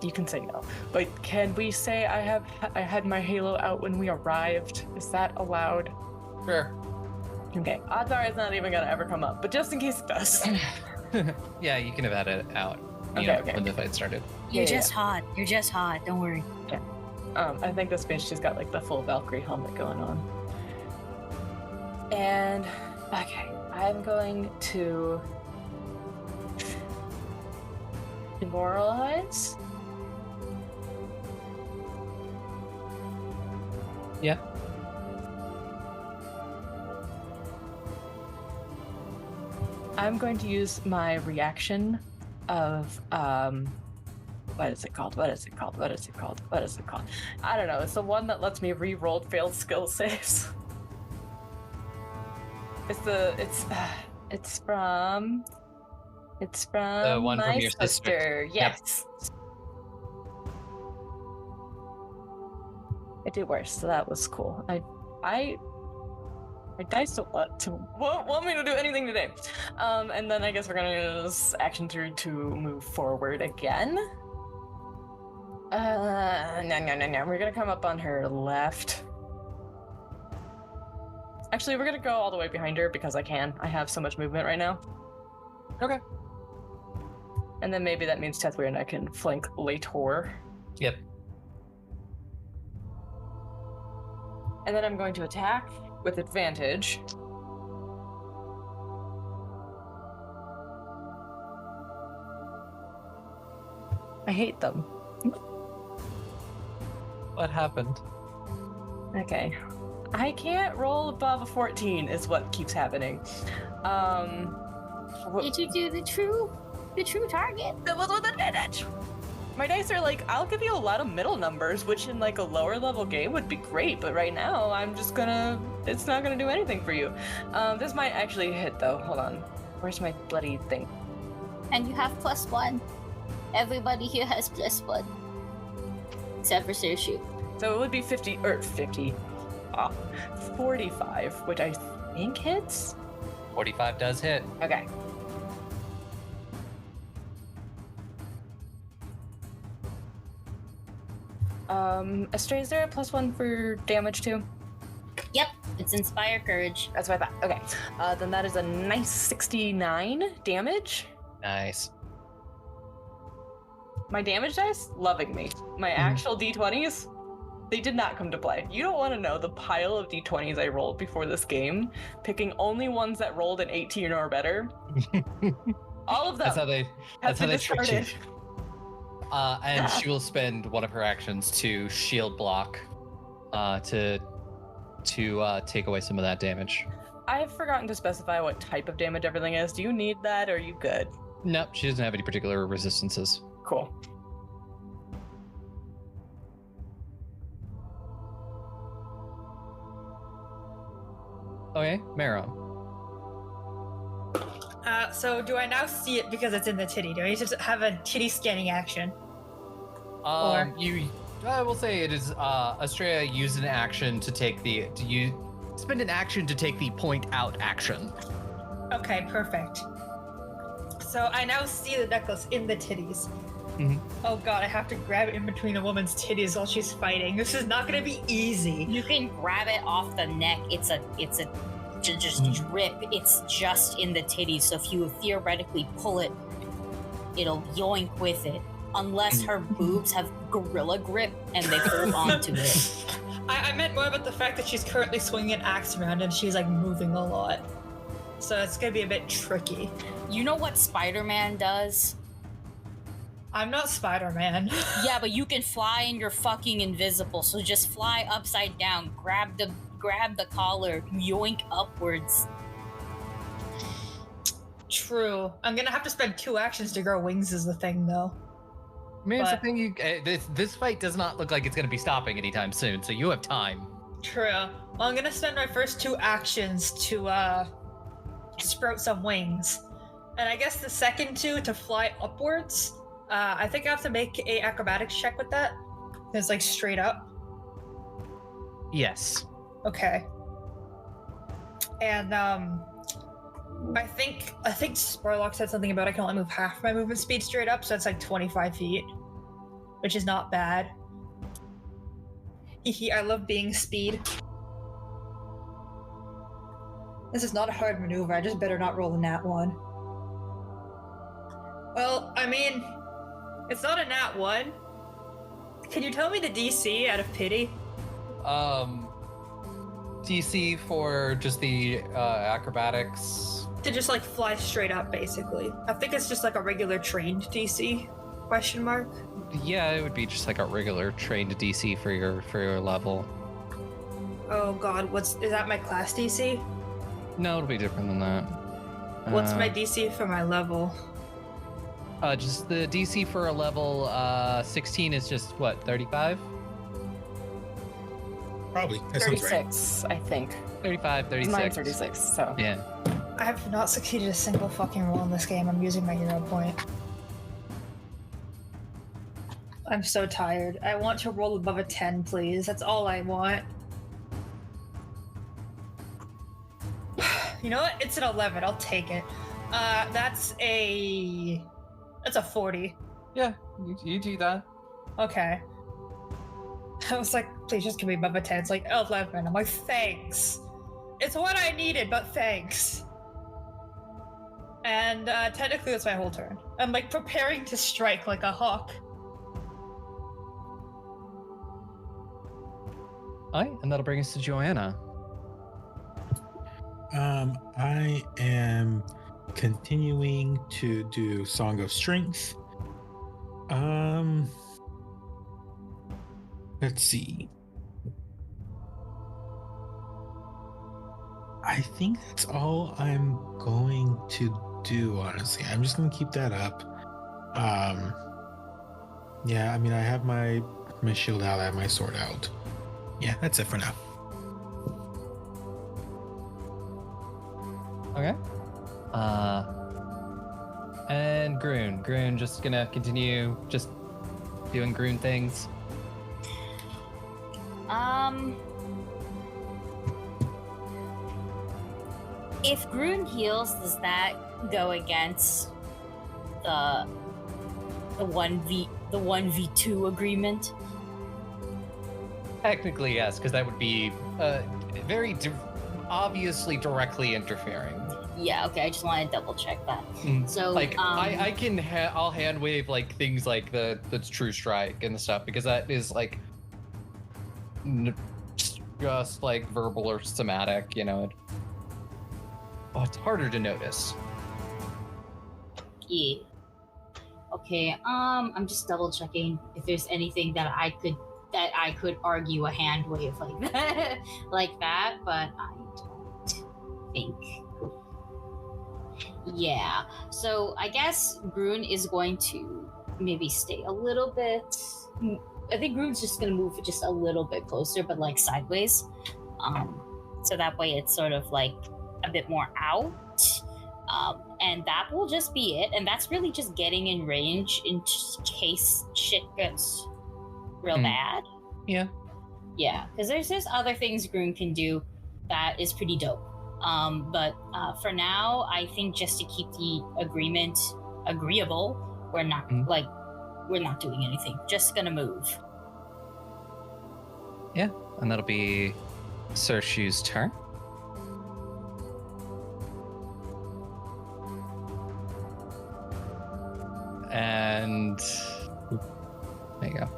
you can say no. But can we say I had my halo out when we arrived? Is that allowed? Sure. Okay. Odds are it's not even gonna ever come up, but just in case it does. Yeah, you can have had it out. Okay. When the fight started. You're just hot. You're just hot. Don't worry. Yeah. I think this bitch, she's got like the full Valkyrie helmet going on. And okay, I'm going to demoralize. Yeah. I'm going to use my reaction of what is it called? I don't know. It's the one that lets me re-roll failed skill saves. It's from The one my from your sister. Yes. I did worse, so that was cool. I diced a lot to want me to do anything today. And then I guess we're gonna use action 3 to move forward again. No. We're gonna come up on her left. Actually, we're gonna go all the way behind her because I can. I have so much movement right now. Okay. And then maybe that means Tethweir and I can flank later. Yep. And then I'm going to attack with advantage. I hate them. What happened? Okay. I can't roll above a 14 is what keeps happening. Did you do the true target? That was with advantage. My dice are like, I'll give you a lot of middle numbers, which in like a lower level game would be great, but right now I'm just it's not gonna do anything for you. This might actually hit though. Hold on. Where's my bloody thing? And you have +1. Everybody here has +1. Except for Cershyu. So it would be 45, which I think hits? 45 does hit. Okay. Astray, is there a +1 for damage too? Yep, it's Inspire Courage. That's what I thought. Okay. Then that is a nice 69 damage. Nice. My damage dice, loving me. My actual d20s, they did not come to play. You don't want to know the pile of d20s I rolled before this game, picking only ones that rolled an 18 or better. All of them. That's how they trick you. And she will spend one of her actions to shield block, to take away some of that damage. I've forgotten to specify what type of damage everything is. Do you need that, or are you good? Nope, she doesn't have any particular resistances. Cool. Okay, Mero. So do I now see it because it's in the titty? Do I need to have a titty scanning action? I will say it is Estrella used an action to take spend an action to take the point out action. Okay, perfect. So I now see the necklace in the titties. Mhm. Oh god, I have to grab it in between a woman's titties while she's fighting. This is not gonna be easy. You can grab it off the neck. It's a just drip. It's just in the titties. So if you theoretically pull it, it'll yoink with it. Unless her boobs have gorilla grip and they hold on to it. I meant more about the fact that she's currently swinging an axe around and she's like moving a lot. So it's gonna be a bit tricky. You know what Spider-Man does? I'm not Spider-Man. Yeah, but you can fly and you're fucking invisible. So just fly upside down, grab the collar, yoink upwards. True. I'm gonna have to spend 2 actions to grow wings is the thing though. I mean, it's the But- thing. This fight does not look like it's going to be stopping anytime soon, so you have time. True. Well, I'm gonna spend my first 2 actions to sprout some wings. And I guess the second 2 to fly upwards. I think I have to make a acrobatics check with that. It's like straight up. Yes. Okay. And I think Sparlock said something about I can only move half my movement speed straight up, so that's like 25 feet, which is not bad. I love being speed. This is not a hard maneuver. I just better not roll a nat 1. Well, I mean, it's not a nat 1. Can you tell me the DC out of pity? DC for just the acrobatics. To just like fly straight up, basically. I think it's just like a regular trained DC? Question mark. Yeah, it would be just like a regular trained DC for your level. Oh god, is that my class DC? No, it'll be different than that. What's my DC for my level? Just the DC for a level 16 is just what, 35? Probably. That sounds right. 36, I think. 35, 36. Mine's 36, so. Yeah. I have not succeeded a single fucking roll in this game. I'm using my hero point. I'm so tired. I want to roll above a 10, please. That's all I want. You know what? It's an 11. I'll take it. That's a 40. Yeah, you do that. Okay. I was like, please just give me above a 10. It's like 11. I'm like, thanks. It's what I needed, but thanks. And technically that's my whole turn. I'm like preparing to strike like a hawk. Alright, and that'll bring us to Joanna. I am continuing to do Song of Strength. Let's see. I think that's all I'm going to do, honestly. I'm just gonna keep that up. Yeah, I mean, I have my shield out, I have my sword out. Yeah, that's it for now. Okay. And Groon just gonna continue just doing Groon things. If Groon heals, does that go against the 1v2 agreement? Technically, yes, because that would be very obviously directly interfering. Yeah, okay, I just want to double check that. So, like, I can I'll hand wave like things like the true strike and stuff, because that is like just like verbal or somatic, you know. It's harder to notice. Yeah. Okay, I'm just double checking if there's anything that I could argue a hand wave like that, but I don't think. Yeah, so I guess Groon is going to maybe stay a little bit. I think Groon's just going to move just a little bit closer, but like sideways. So that way it's sort of like a bit more out. And that will just be it. And that's really just getting in range in case shit gets real bad. Yeah. Yeah, because there's other things Groon can do that is pretty dope. But for now, I think just to keep the agreement agreeable, we're not doing anything. Just gonna move. Yeah, and that'll be Cershyu's turn. And there you go.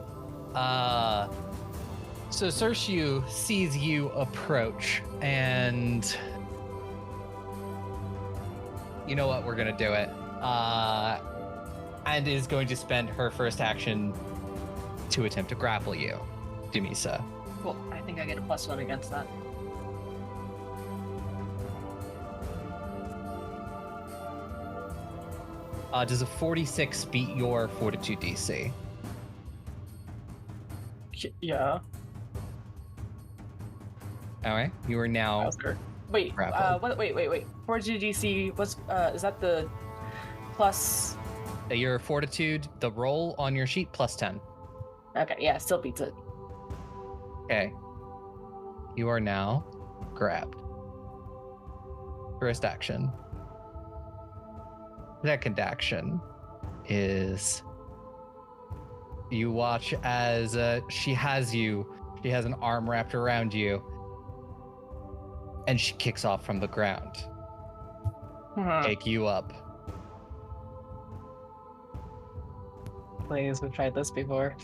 So Cershyu sees you approach, and you know what? We're gonna do it. And is going to spend her first action to attempt to grapple you, Dumisa. Cool. I think I get a +1 against that. Does a 46 beat your Fortitude DC? Yeah. All right, you are now. Wait. grappled. Wait. Fortitude DC. What's is that the plus? Your Fortitude, the roll on your sheet, +10. Okay. Yeah. Still beats it. Okay. You are now grabbed. First action. Second action is you watch as she has an arm wrapped around you, and she kicks off from the ground. Take you up. Please, we've tried this before.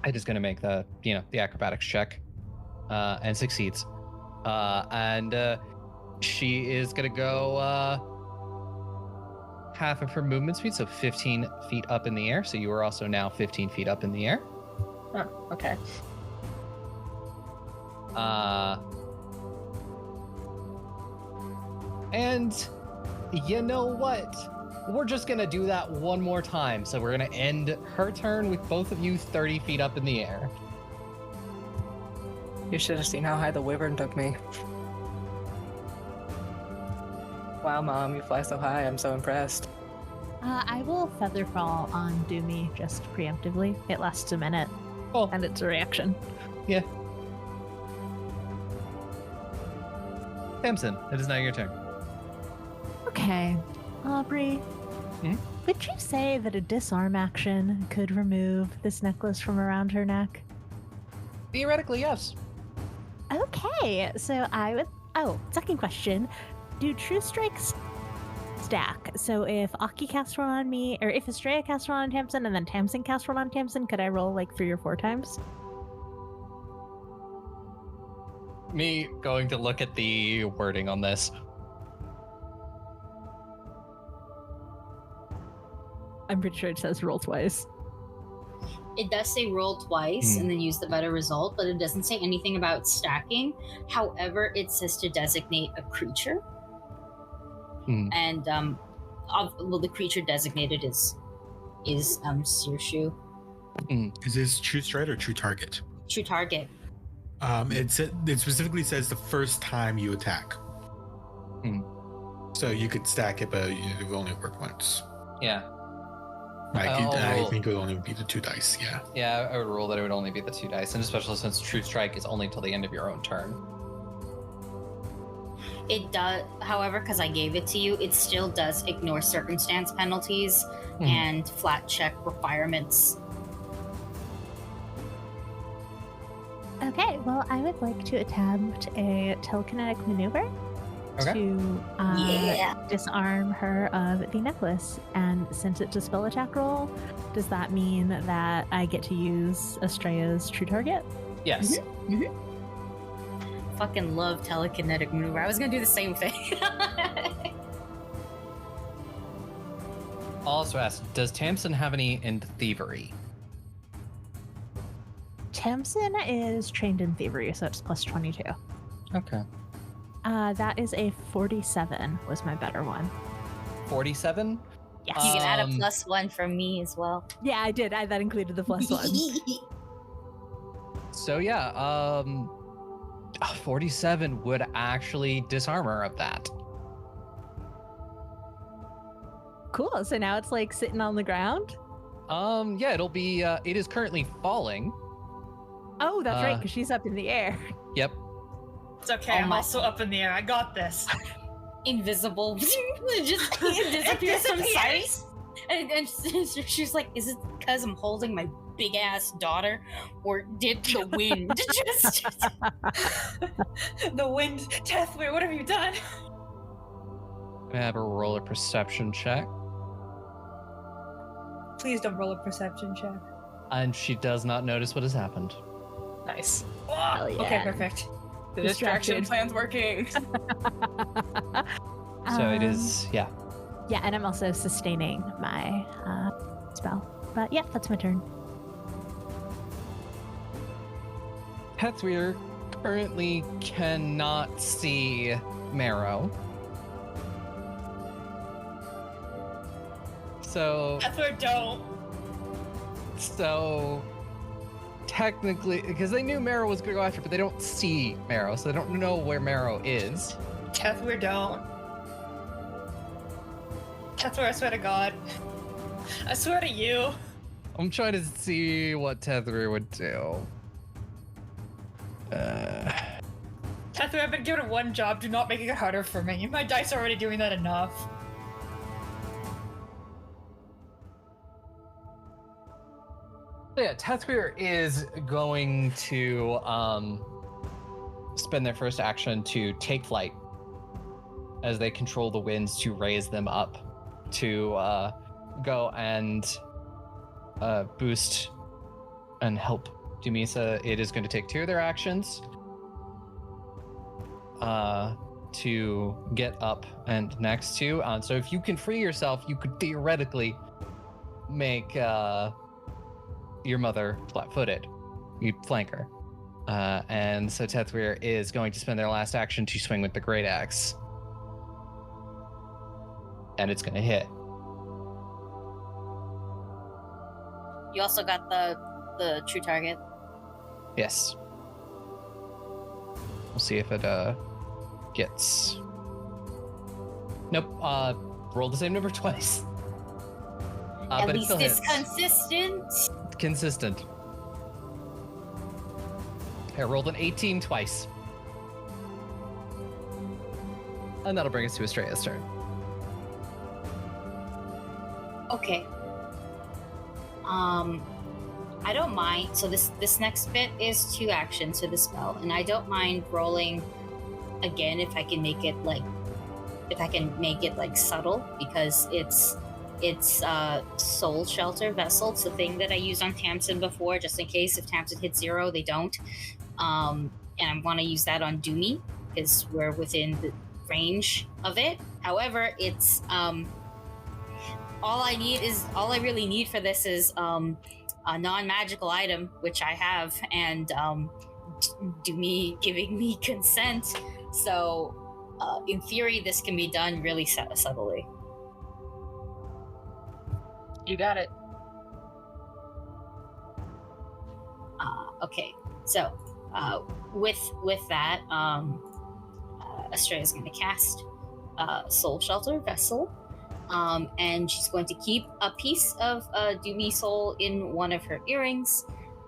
I'm just gonna make the acrobatics check, and succeeds. And she is gonna go half of her movement speed, so 15 feet up in the air. So you are also now 15 feet up in the air. Oh, okay. And you know what? We're just gonna do that one more time. So we're gonna end her turn with both of you 30 feet up in the air. You should have seen how high the wyvern took me. Wow, Mom, you fly so high. I'm so impressed. I will Featherfall on Doomy just preemptively. It lasts a minute. Cool. And it's a reaction. Yeah. Tamsin, it is now your turn. Okay. Aubrey, would you say that a disarm action could remove this necklace from around her neck? Theoretically, yes. Okay, so I would... Oh, second question. Do True Strikes stack? So if Aki casts one on me, or if Estrella casts one on Tamsin, and then Tamsin casts one on Tamsin, could I roll like 3 or 4 times? Me going to look at the wording on this. I'm pretty sure it says roll twice. It does say roll twice and then use the better result, but it doesn't say anything about stacking. However, it says to designate a creature. And the creature designated is Cershyu. Is this true strike or true target? True target. It specifically says the first time you attack. So you could stack it, but it will only work once. Yeah. I think it would only be the 2 dice. Yeah. Yeah, I would rule that it would only be the 2 dice, and especially since True Strike is only till the end of your own turn. It does, however, because I gave it to you, it still does ignore circumstance penalties and flat check requirements. Okay, well, I would like to attempt a telekinetic maneuver to disarm her of the necklace. And since it's a spell attack roll, does that mean that I get to use Estrella's true target? Yes. Fucking love telekinetic maneuver. I was gonna do the same thing. I'll also ask, does Tamsin have any in thievery? Tamsin is trained in thievery, so it's plus 22. Okay. That is a 47 was my better one. 47? Yes. You can add a +1 from me as well. Yeah, I did. That included the +1. So yeah, 47 would actually disarm her of that. Cool. So now it's like sitting on the ground? Yeah, it'll be, it is currently falling. Oh, that's right, because she's up in the air. Yep. It's okay, I'm also up in the air. I got this. Invisible. Just disappears from sight. And she's like, is it because I'm holding my big ass daughter? Or did the wind just... The wind. Tethway, what have you done? I have a roll a perception check. Please don't roll a perception check. And she does not notice what has happened. Nice. Hell yeah. Okay, perfect. The distraction plan's working. So it is, yeah. Yeah, and I'm also sustaining my spell. But yeah, that's my turn. Petsweir currently cannot see Marrow. So... Tethway, don't. So... Technically, because they knew Marrow was going to go after, but they don't see Marrow, so they don't know where Marrow is. Tethway, don't. Tethway, I swear to God. I swear to you. I'm trying to see what Tethry would do. Tethway, I've been given one job. Do not make it harder for me. My dice are already doing that enough. Yeah, Tethweir is going to spend their first action to take flight as they control the winds to raise them up to go and boost and help Dumisa. It is going to take 2 of their actions to get up and next to. So if you can free yourself, you could theoretically make your mother flat-footed. You'd flank her. And so Tethweir is going to spend their last action to swing with the Great Axe. And it's going to hit. You also got the true target. Yes. We'll see if it gets... Nope. Roll the same number twice. At but least it's consistent. Consistent. I rolled an 18 twice. And that'll bring us to Estrella's turn. Okay. I don't mind. So this next bit is 2 actions for the spell, and I don't mind rolling again if I can make it like subtle, because it's soul shelter vessel. It's the thing that I used on Tamsin before, just in case if Tamsin hits 0, they don't. And I want to use that on Doomy because we're within the range of it. However, it's all I really need for this is a non-magical item, which I have, and giving me consent. So, in theory, this can be done really subtly. You got it. Okay, so with that, Estrella's going to cast Soul Shelter Vessel, and she's going to keep a piece of Dumi Soul in one of her earrings,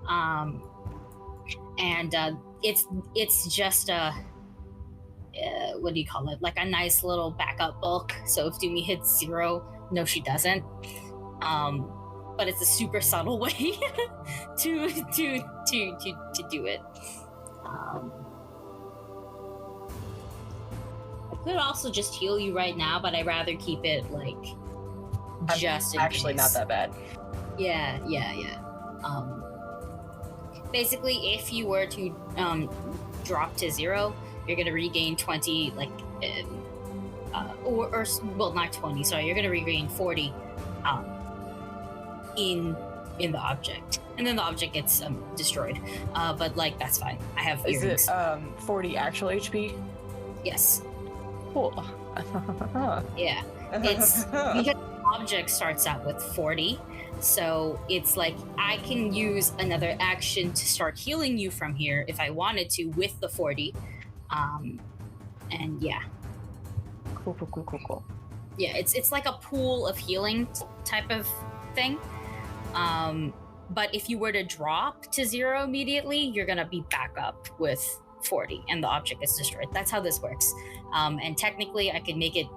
and it's just a what do you call it? Like a nice little backup bulk. So if Dumi hits 0, no, she doesn't. But it's a super subtle way to do it. I could also just heal you right now, but I'd rather keep it like just in actually case. not that bad. Yeah. Basically, if you were to drop to 0, you're gonna regain 20, like, or well, not 20. Sorry, you're gonna regain 40. In the object, and then the object gets destroyed. But like that's fine. I have earrings. Is it 40 actual HP? Yes. Cool. Yeah. It's because the object starts out with 40, so it's like I can use another action to start healing you from here if I wanted to with the 40. And yeah. Cool. Yeah, it's like a pool of healing type of thing. But if you were to drop to 0 immediately, you're gonna be back up with 40 and the object is destroyed. That's how this works. And technically I could make it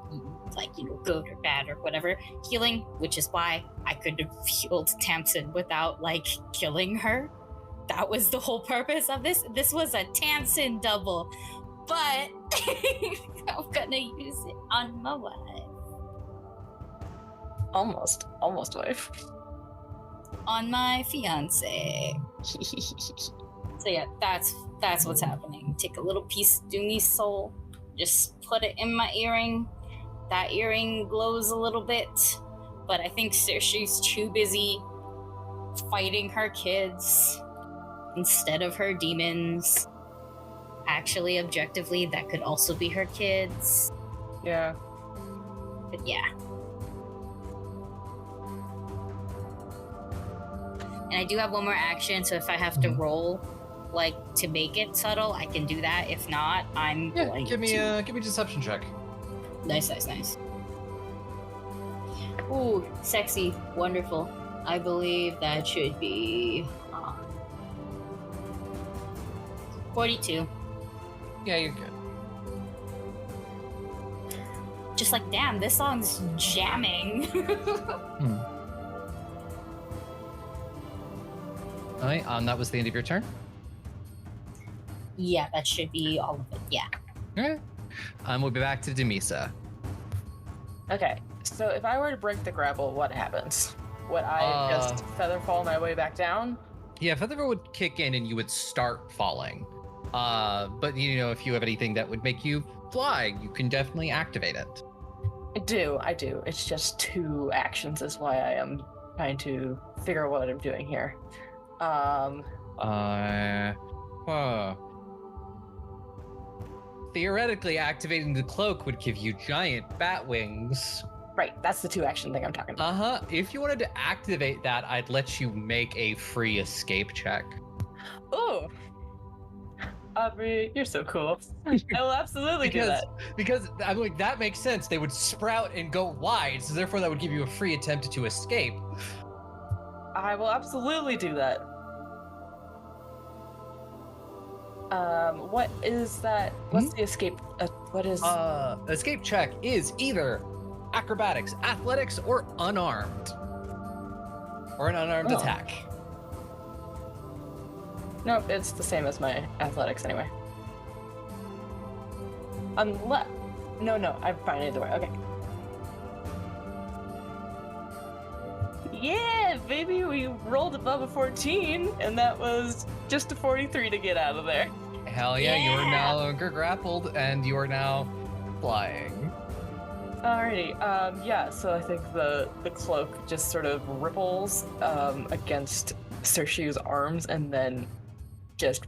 like, good or bad or whatever healing, which is why I could have healed Tamsin without like killing her. That was the whole purpose of this. This was a Tamsin double, but I'm gonna use it on my wife. Almost wife. On my fiance. So yeah, that's what's happening. Take a little piece of Dumi's soul, just put it in my earring. That earring glows a little bit, but I think Cersei's too busy fighting her kids instead of her demons. Actually, objectively, that could also be her kids. Yeah. But yeah. And I do have one more action, so if I have to roll, like, to make it subtle, I can do that. If not, I'm going give me to... a deception check. Nice. Ooh, sexy, wonderful. I believe that should be 42. Yeah, you're good. Just like, damn, this song's jamming. All right, that was the end of your turn. Yeah, that should be all of it. Yeah. All right. We'll be back to Dumisa. Okay, so if I were to break the grapple, what happens? Would I just feather fall my way back down? Yeah, Featherfall would kick in and you would start falling. But if you have anything that would make you fly, you can definitely activate it. I do. It's just 2 actions is why I am trying to figure out what I'm doing here. Theoretically, activating the cloak would give you giant bat wings. Right, that's the 2 action thing I'm talking about. If you wanted to activate that, I'd let you make a free escape check. Ooh. Aubrey, you're so cool. I will absolutely do that. Because I'm like, that makes sense. They would sprout and go wide, so therefore that would give you a free attempt to escape. I will absolutely do that. What is that? What's the escape? What is? Escape check is either acrobatics, athletics, or unarmed. Or an unarmed attack. Nope, it's the same as my athletics anyway. Unless... No, I'm fine either way. Okay. Yeah, baby, we rolled above a 14, and that was just a 43 to get out of there. Hell yeah, you are no longer grappled, and you are now flying. Alrighty. Yeah. So I think the cloak just sort of ripples against Cersei's arms, and then just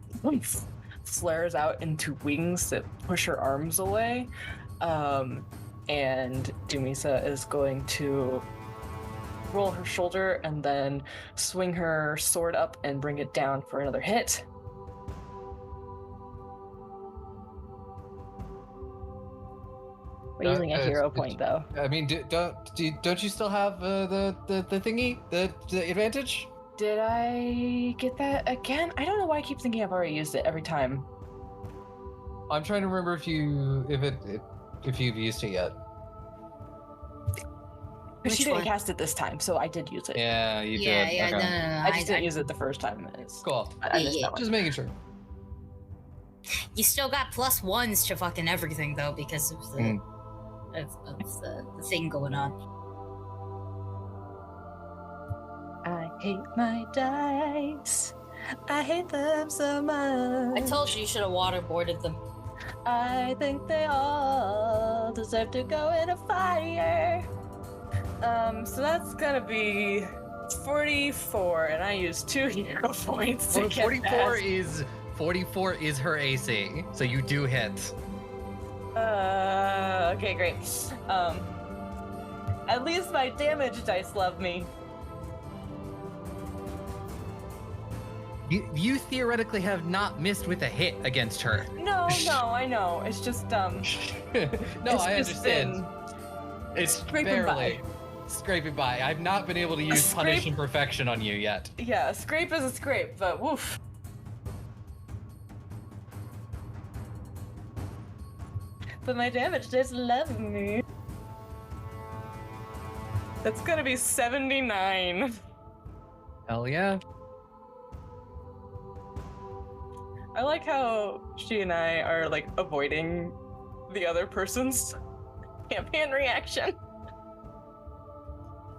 flares out into wings that push her arms away. And Dumisa is going to roll her shoulder and then swing her sword up and bring it down for another hit. We're using a hero point, though. I mean, don't you still have the thingy, the advantage? Did I get that again? I don't know why I keep thinking I've already used it every time. I'm trying to remember if you've used it yet. But she Which didn't one? cast it this time, so I did use it. Yeah, you Yeah, did. yeah, Okay. no. I just didn't use it the first time. Cool. I missed Yeah. that one. Just making sure. You still got +1s to fucking everything though because of the the thing going on. I hate my dice. I hate them so much. I told you should have waterboarded them. I think they all deserve to go in a fire. So that's gonna be 44, and I used 2 hero points to get 44 is her AC, so you do hit. Okay, great. At least my damage dice love me. You theoretically have not missed with a hit against her. No, I know. It's just No, it's I just understand. been It's scraping barely scraping by. I've not been able to use scrape- punish and perfection on you yet. Yeah, a scrape is a scrape, but woof. But my damage dice love me. That's gonna be 79. Hell yeah. I like how she and I are like avoiding the other person's campaign reaction.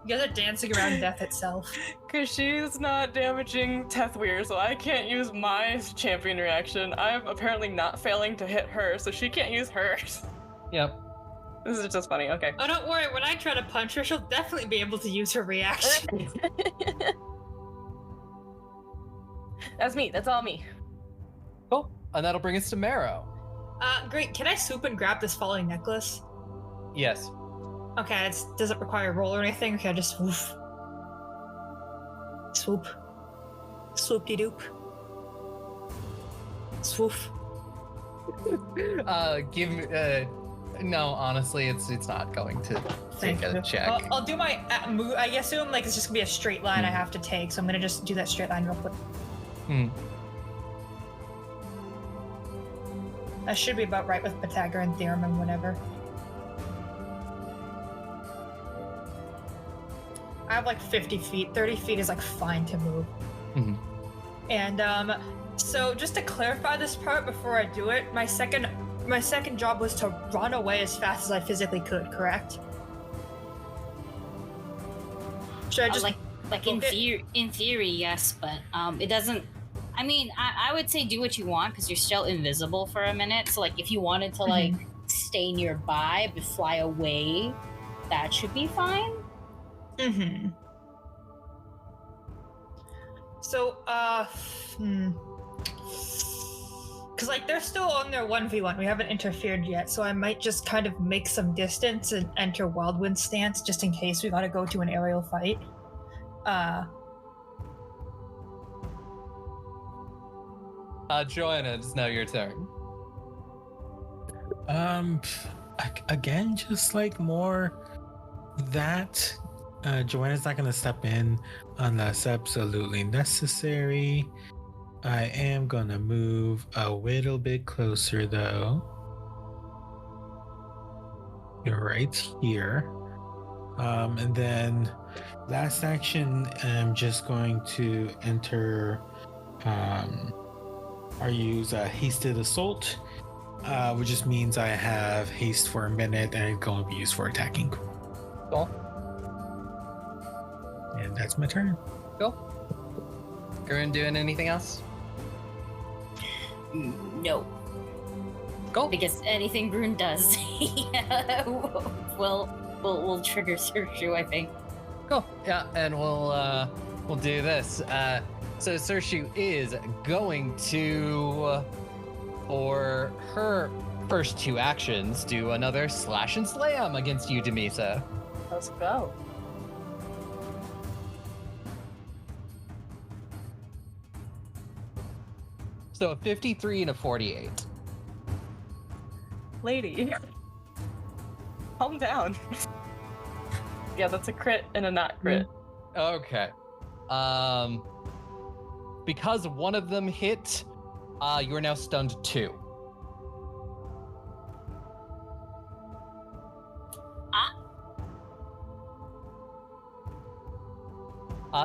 You guys are dancing around death itself. Because she's not damaging Tethweir, so I can't use my champion reaction. I'm apparently not failing to hit her, so she can't use hers. Yep. This is just funny, okay. Oh, don't worry. When I try to punch her, she'll definitely be able to use her reaction. That's me, that's all me. Cool. And that'll bring us to Marrow. Great. Can I swoop and grab this falling necklace? Yes. Okay, does it require a roll or anything, or can I just swoop? Swoop. Swoop-de-doop. Swoop. Give me. No, honestly, it's not going to take a check. I'll do my move. I assume like it's just gonna be a straight line I have to take, so I'm gonna just do that straight line real quick. That should be about right with Pythagorean theorem and whatever. I have like 50 feet. 30 feet is like fine to move. And so just to clarify this part before I do it, my second job was to run away as fast as I physically could, correct? Should I just like in theory, yes, but it doesn't. I mean, I would say do what you want because you're still invisible for a minute. So like, if you wanted to like stay nearby but fly away, that should be fine. So, because like they're still on their 1v1. We haven't interfered yet, so I might just kind of make some distance and enter Wildwind stance just in case we gotta go to an aerial fight. Joanna, it's now your turn. Again, just like more that. Joanna's not gonna step in unless absolutely necessary. I am gonna move a little bit closer though. You're right here. And then last action, I'm just going to enter or use a hasted assault, which just means I have haste for a minute and it's going to be used for attacking. Cool. And that's my turn. Cool. Gurren doing anything else? No. Cool. Because anything Grun does, will trigger Cershyu, I think. Cool. Yeah, and we'll do this. So Cershyu is going to, for her first 2 actions, do another slash and slam against you, Dumisa. Let's go. So a 53 and a 48. Lady. Calm down. Yeah, that's a crit and a not crit. Okay. Because one of them hit, you are now stunned 2.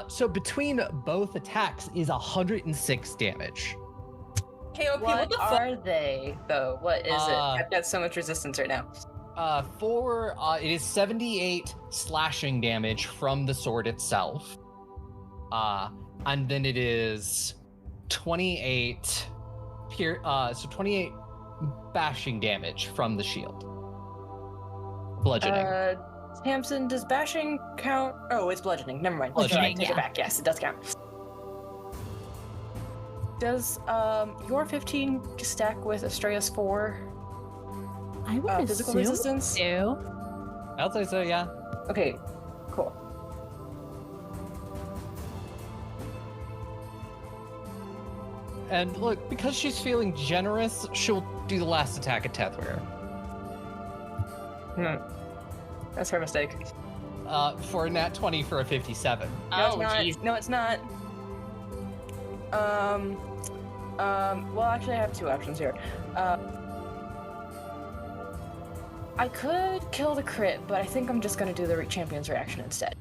So between both attacks is 106 damage. KOP, What what the fuck? are they, though? What is it? I've got so much resistance right now. It is 78 slashing damage from the sword itself. And then it is 28 28 bashing damage from the shield. Bludgeoning. Tamsin, does bashing count? Oh, it's bludgeoning. Never mind. Bludgeoning, Take it back. Yes, it does count. Does your 15 stack with Estrella's 4 I would physical assume resistance? so. I'll say so, yeah. Okay, cool. And look, because she's feeling generous, she'll do the last attack at Tethwir. That's her mistake. For a nat 20 for a 57. No, it's Oh, not. jeez. No, it's not. Well, actually, I have 2 options here. I could kill the crit, but I think I'm just going to do the champion's reaction instead.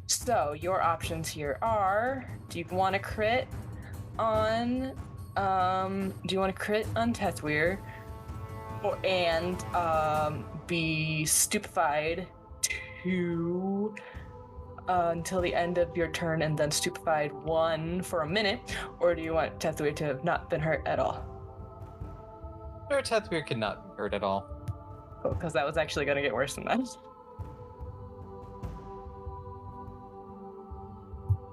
So, your options here are: do you want to crit on Tethwir, and be stupefied to until the end of your turn, and then stupefied 1 for a minute, or do you want Tethwir to have not been hurt at all? Or Tethwir could not hurt at all. Cool, because that was actually going to get worse than that.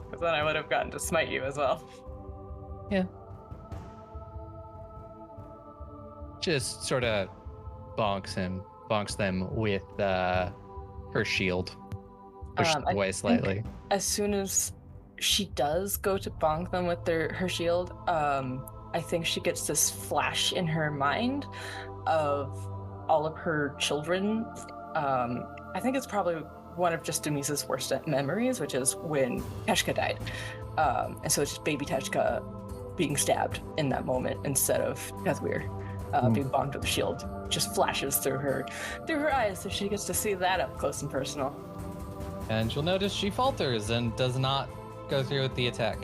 Because then I would have gotten to smite you as well. Yeah. Just sort of bonks them with her shield. Pushed away slightly. As soon as she does go to bonk them with her shield, I think she gets this flash in her mind of all of her children. I think it's probably one of just Dumisa's worst memories, which is when Teshka died. And so it's just baby Teshka being stabbed in that moment instead of Tethwir being bonked with a shield. Just flashes through her eyes, so she gets to see that up close and personal. And you'll notice she falters and does not go through with the attack.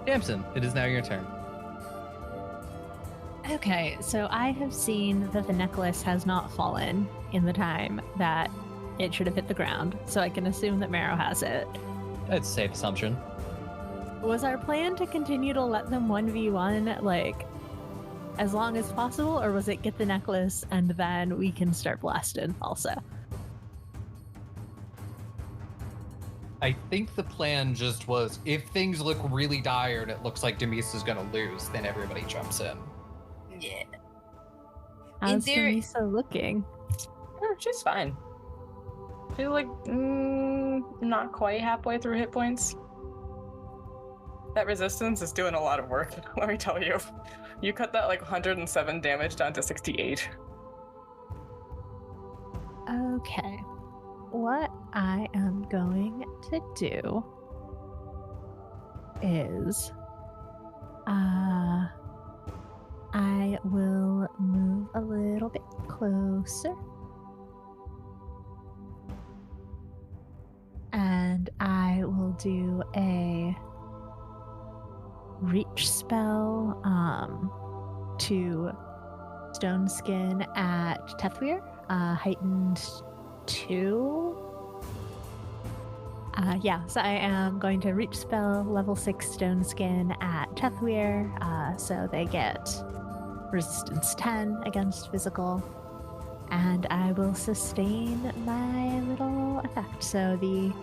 Damson, it is now your turn. Okay, so I have seen that the necklace has not fallen in the time that it should have hit the ground, so I can assume that Marrow has it. It's a safe assumption. Was our plan to continue to let them 1v1, like, as long as possible, or was it get the necklace and then we can start blasting also? I think the plan just was, if things look really dire and it looks like Dumisa's gonna lose, then everybody jumps in. Yeah. How's theory- Dumisa looking? She's fine. She's like not quite halfway through hit points. That resistance is doing a lot of work, let me tell you. You cut that like 107 damage down to 68. Okay. What I am going to do is I will move a little bit closer. And I will do a reach spell to stone skin at Tethwir, heightened 2. So I am going to reach spell level 6 stone skin at Tethweir, so they get resistance 10 against physical, and I will sustain my little effect. So the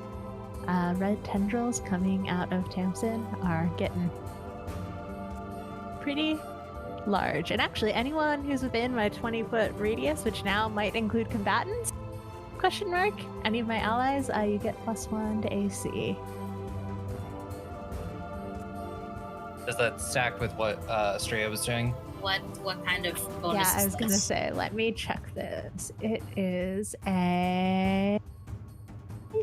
red tendrils coming out of Tamsin are getting pretty large. And actually, anyone who's within my 20-foot radius, which now might include combatants, question mark, any of my allies, you get +1 to AC. Does that stack with what Estrella was doing? What kind of bonus? Yeah, I was gonna say, let me check this. It is a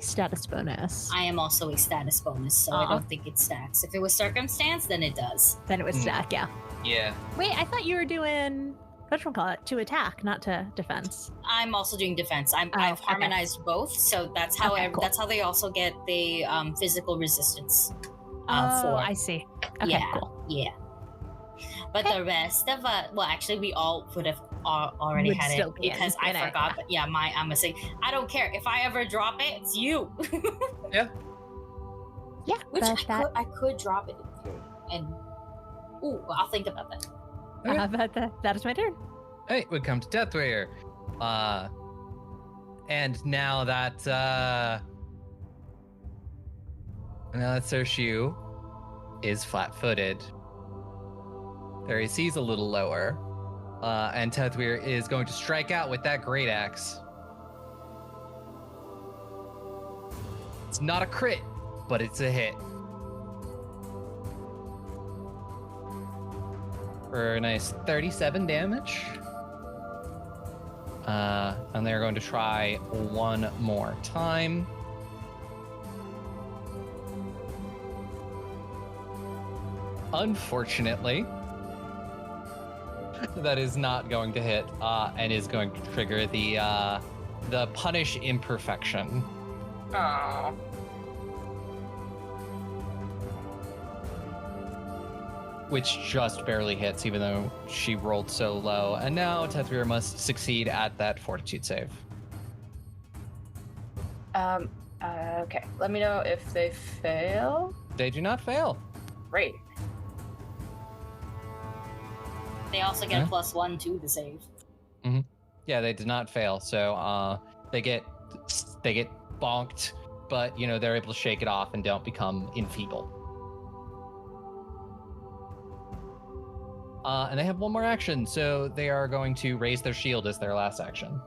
status bonus. I am also a status bonus, so I don't think it stacks. If it was circumstance, then it does. Then it would stack, yeah. Yeah. Wait, I thought you were doing, whatchamacallit, to attack, not to defense. I'm also doing defense. I've harmonized both, so that's how Okay, cool. that's how they also get the physical resistance. I see. Okay, yeah, cool. yeah. But the rest of actually, we all would have already Would had still it be because I in it, forgot. But yeah, I'm gonna say I don't care if I ever drop it. It's you. Yeah. Yeah, Which but I could drop it in theory, and I'll think about that. Okay. that is my turn. Hey, we come to Deathweir. And now that Cershyu is flat-footed, their AC is a little lower, and Deathweir is going to strike out with that great axe. It's not a crit, but it's a hit. For a nice 37 damage. And they're going to try one more time. Unfortunately, that is not going to hit, and is going to trigger the punish imperfection. Oh. Which just barely hits, even though she rolled so low. And now Tethweir must succeed at that fortitude save. Okay. Let me know if they fail. They do not fail. Great. They also get a +1 to the save. Mm-hmm. Yeah, they did not fail. So they get bonked, but they're able to shake it off and don't become enfeebled. And they have one more action, so they are going to raise their shield as their last action.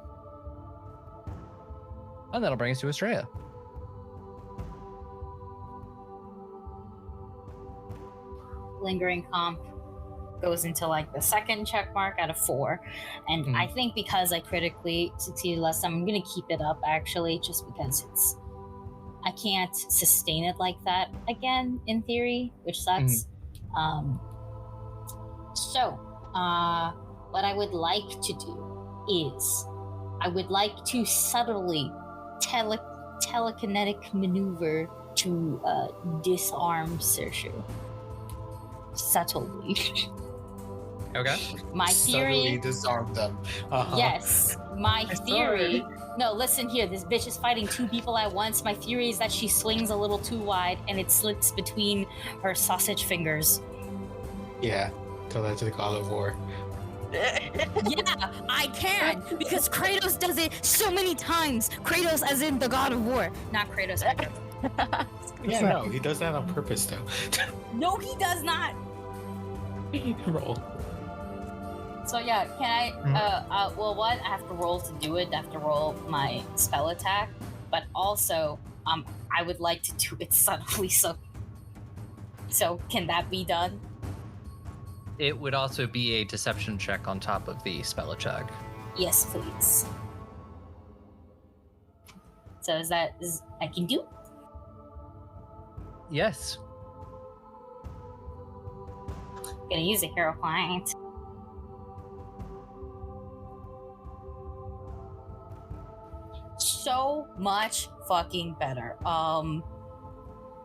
And that'll bring us to Estrella. Lingering comp goes into the second check mark out of 4. And I think because I critically succeeded last time, I'm going to keep it up actually, just because I can't sustain it like that again in theory, which sucks. So, what I would like to do is I would like to subtly telekinetic maneuver to disarm Cershyu. Subtly. Okay. My theory. Suddenly disarm them. Yes, my theory. No, listen here. This bitch is fighting 2 people at once. My theory is that she swings a little too wide and it slips between her sausage fingers. Yeah, tell that to the God of War. Yeah, I can, because Kratos does it so many times. Kratos as in the God of War, not Kratos. No, he does that on purpose though. No, he does not. Roll. So yeah, can I? Well, one, I have to roll to do it. I have to roll my spell attack, but also, I would like to do it subtly. So can that be done? It would also be a deception check on top of the spell check. Yes, please. So is I can do? Yes. Gonna use a hero point. So much fucking better.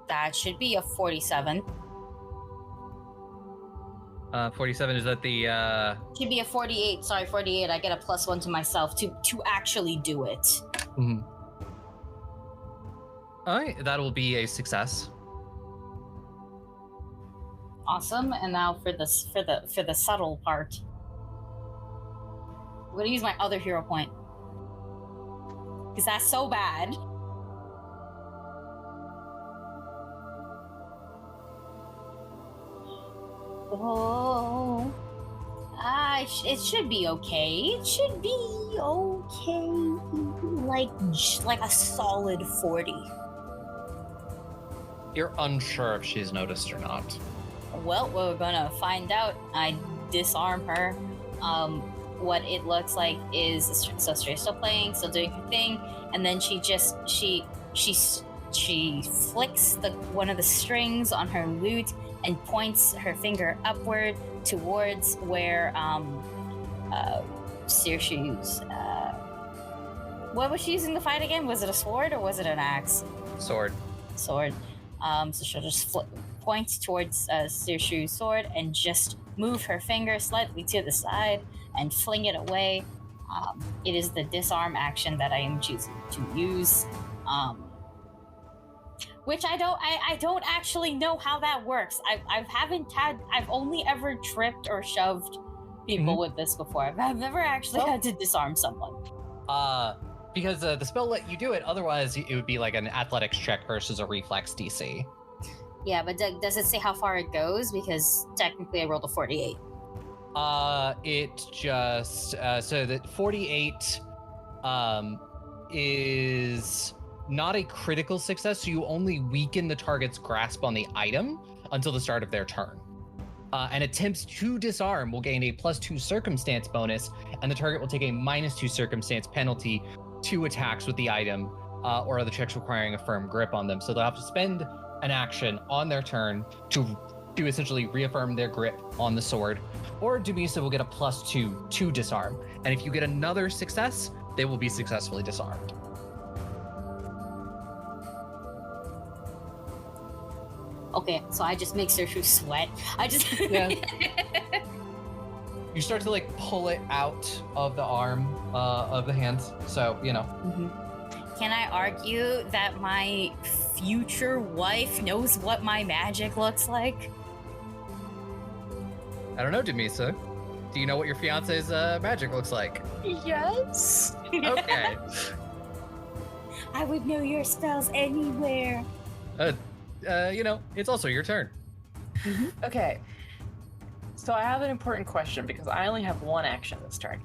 That should be a 47. 47, is that the Should be a 48. Sorry, 48. I get a +1 to myself to actually do it. All right, that will be a success. Awesome. And now for the subtle part, I'm gonna use my other hero point because that's so bad. Oh, it should be okay. It should be okay. Like a solid 40. You're unsure if she's noticed or not. Well, we're gonna find out. I disarm her. What it looks like is so Stray's still playing, still doing her thing, and then she flicks one of the strings on her lute and points her finger upward towards where Cersei's. What was she using to fight again? Was it a sword or was it an axe? Sword. Sword. So she'll just point towards Cersei's sword and just move her finger slightly to the side and fling it away. It is the disarm action that I am choosing to use. Which I don't actually know how that works. I've only ever tripped or shoved people with this before. I've never actually had to disarm someone. Because the spell let you do it. Otherwise, it would be like an athletics check versus a reflex DC. Yeah, but does it say how far it goes? Because technically I rolled a 48. It just so that 48 is not a critical success, so you only weaken the target's grasp on the item until the start of their turn. And attempts to disarm will gain a +2 circumstance bonus, and the target will take a -2 circumstance penalty to attacks with the item or other checks requiring a firm grip on them. So they'll have to spend an action on their turn to essentially reaffirm their grip on the sword, or Dumisa will get a +2 to disarm. And if you get another success, they will be successfully disarmed. Okay, so I just make Cershyu sweat. Yeah. You start to like pull it out of the arm of the hands. So, you know. Mm-hmm. Can I argue that my future wife knows what my magic looks like? I don't know, Dumisa. Do you know what your fiance's magic looks like? Yes. Okay. I would know your spells anywhere. You know, it's also your turn. Okay. So I have an important question because I only have one action this turn.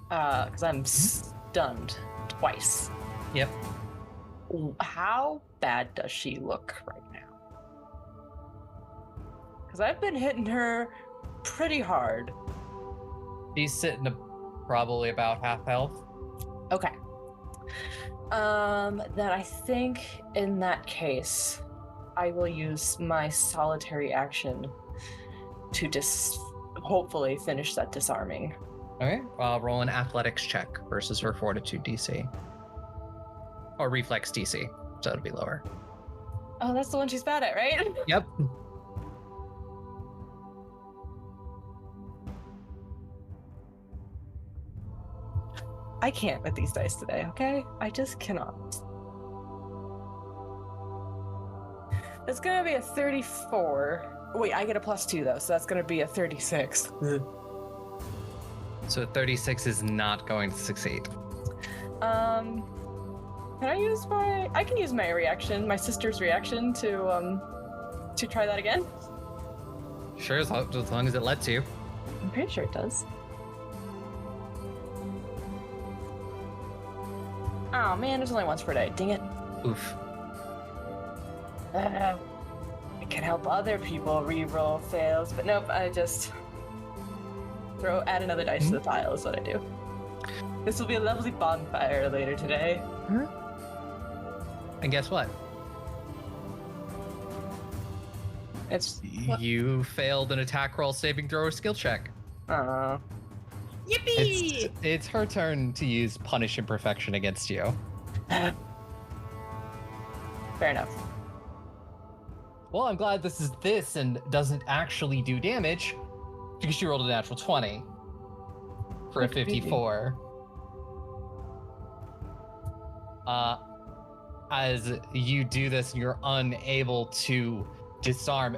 Because I'm stunned twice. Yep. How bad does she look right now? Because I've been hitting her pretty hard. He's sitting probably about half health. Okay. Then I think in that case, I will use my solitary action to hopefully finish that disarming. All right. Roll an athletics check versus her fortitude DC. Or reflex DC, so it'll be lower. Oh, that's the one she's bad at, right? Yep. I can't with these dice today, okay? I just cannot. It's gonna be a 34. Wait, I get a +2 though, so that's gonna be a 36. So 36 is not going to succeed. Can I use I can use my reaction, my sister's reaction to try that again? Sure, as long as it lets you. I'm pretty sure it does. Oh man, there's only once per day. Dang it. Oof. I can help other people re-roll fails, but nope, I just add another dice to the pile is what I do. This will be a lovely bonfire later today. And guess what? You failed an attack roll, saving throw, or skill check. Yippee! It's her turn to use Punish Imperfection against you. Fair enough. Well, I'm glad this is this and doesn't actually do damage because she rolled a natural 20 for a 54. as you do this and you're unable to disarm,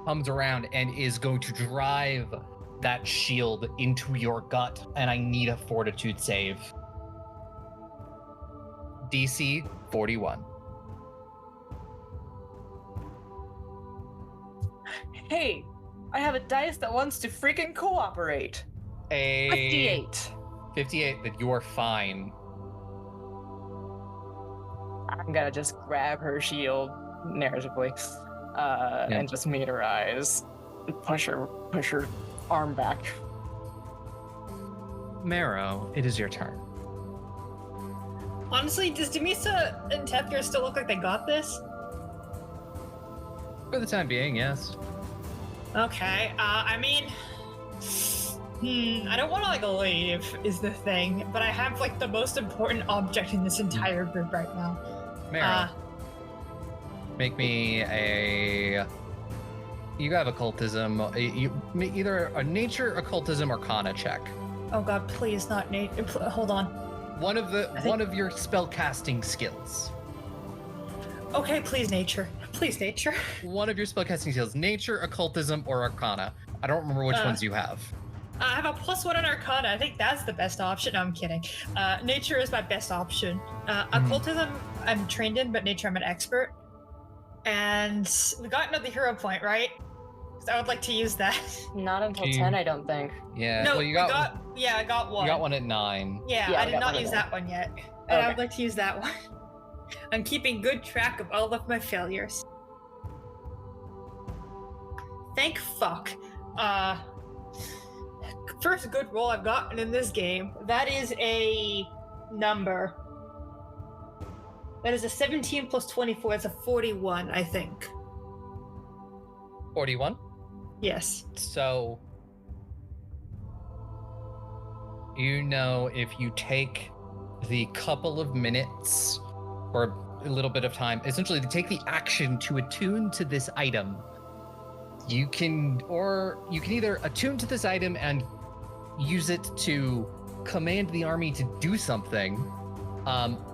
comes around and is going to drive that shield into your gut, and I need a fortitude save. DC 41. Hey, I have a dice that wants to freaking cooperate. A 58. 58, that you are fine. I'm gonna just grab her shield narratively, and just meet her eyes, push her arm back. Marrow, it is your turn. Honestly, does Dumisa and Tethyer still look like they got this? For the time being, yes. Okay, I mean, I don't want to like leave is the thing, but I have like the most important object in this entire group right now. Marrow, make me a. You have occultism. You either a nature, occultism, or Arcana check. Oh god, please not Nate. Hold on. One of your spell casting skills. Okay, please nature. Please nature. One of your spell casting skills: nature, occultism, or Arcana. I don't remember which ones you have. I have a +1 on Arcana. I think that's the best option. No, I'm kidding. Nature is my best option. Occultism, I'm trained in, but nature, I'm an expert. And we got another hero point, right? So I would like to use that. Not until 10, I don't think. Yeah. No, well, you got yeah, I got one. You got one at 9. Yeah, Yeah, I I did got not one at use 9. that one yet. And I would like to use that one. I'm keeping good track of all of my failures. Thank fuck. First good roll I've gotten in this game. That is a number. That is a 17 plus 24. That's a 41, I think. 41. Yes. So, you know, if you take the couple of minutes or a little bit of time, essentially to take the action to attune to this item, you can either attune to this item and use it to command the army to do something,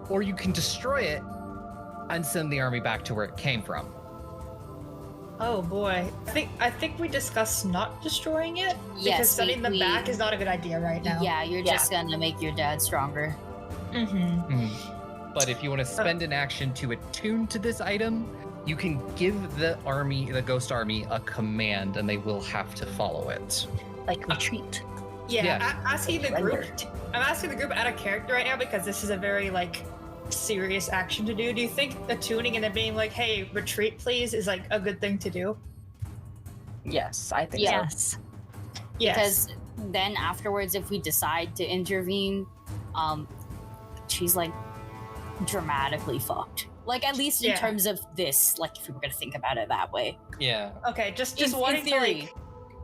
or you can destroy it and send the army back to where it came from. Oh boy. I think we discussed not destroying it. Yes, because sending them back is not a good idea right now. Yeah, you're just gonna make your dad stronger. But if you want to spend an action to attune to this item, you can give the ghost army, a command, and they will have to follow it. Like retreat. Yeah. I'm asking the group out of character right now because this is a very like serious action to do. Do you think attuning and then being like, "Hey, retreat, please," is like a good thing to do? Yes, I think Yes. Yes. Because then afterwards, if we decide to intervene, she's like dramatically fucked. Like at least in terms of this, like if we were gonna think about it that way. Yeah. Okay, just in wanting theory. to like.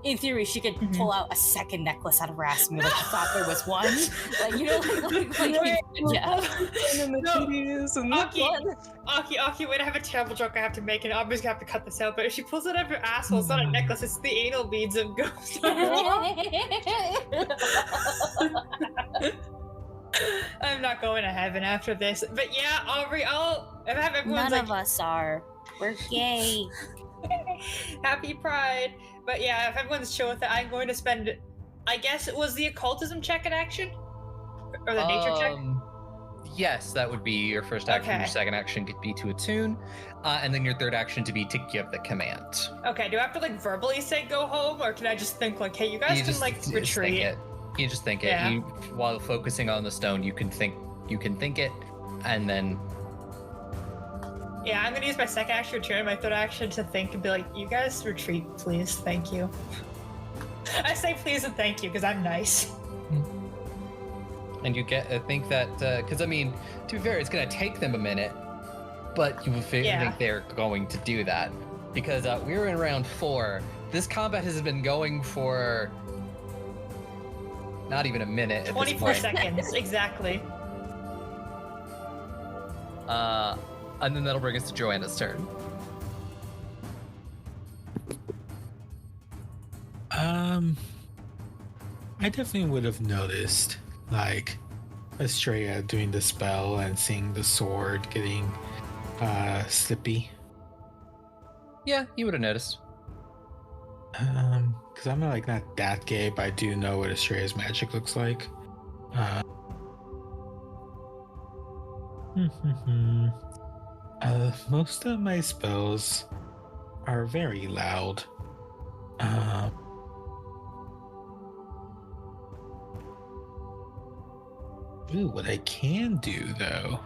In theory, she could pull out a second necklace out of her ass and be like, she thought there was one. Like, you know, Aki, wait, I have a terrible joke I have to make, and I'm just gonna have to cut this out. But if she pulls it out of her asshole, it's not a necklace, it's the anal beads of ghost. I'm not going to heaven after this. But yeah, Aubrey, I'll have everyone's None of us are. We're gay. Happy Pride. But yeah, if everyone's chill with it, I'm going to spend, I guess it was the occultism check in action? Or the nature check? Yes, that would be your first action. Okay. Your second action could be to attune, and then your third action to be to give the command. Okay, do I have to like verbally say go home, or can I just think like, hey, you guys can like Just retreat? think it. You just think Yeah. it. While focusing on the stone, you can think it, and then Yeah, I'm gonna use my second action to turn my third action to think and be like, you guys retreat, please, thank you. I say please and thank you because I'm nice. and you get think that because I mean, to be fair, it's gonna take them a minute, but you think they're going to do that because we're in round 4. This combat has been going for not even a minute. 24 seconds, exactly. And then that'll bring us to Joanna's turn. I definitely would have noticed, like, Estrella doing the spell and seeing the sword getting Slippy. Yeah, you would have noticed. Because I'm like not that gay, but I do know what Estrella's magic looks like. Most of my spells are very loud. What I can do though.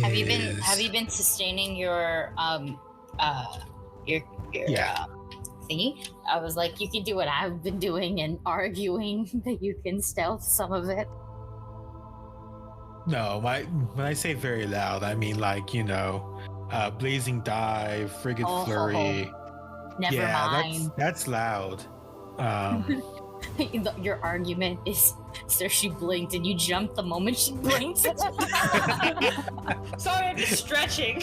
Have you is- been sustaining your Yeah. thingy? I was like, you can do what I've been doing and arguing that you can stealth some of it. No, when I say very loud, I mean like, blazing dive, frigate flurry. Never mind. That's loud. Your argument is Cershyu blinked and you jumped the moment she blinked. Sorry, I'm just stretching.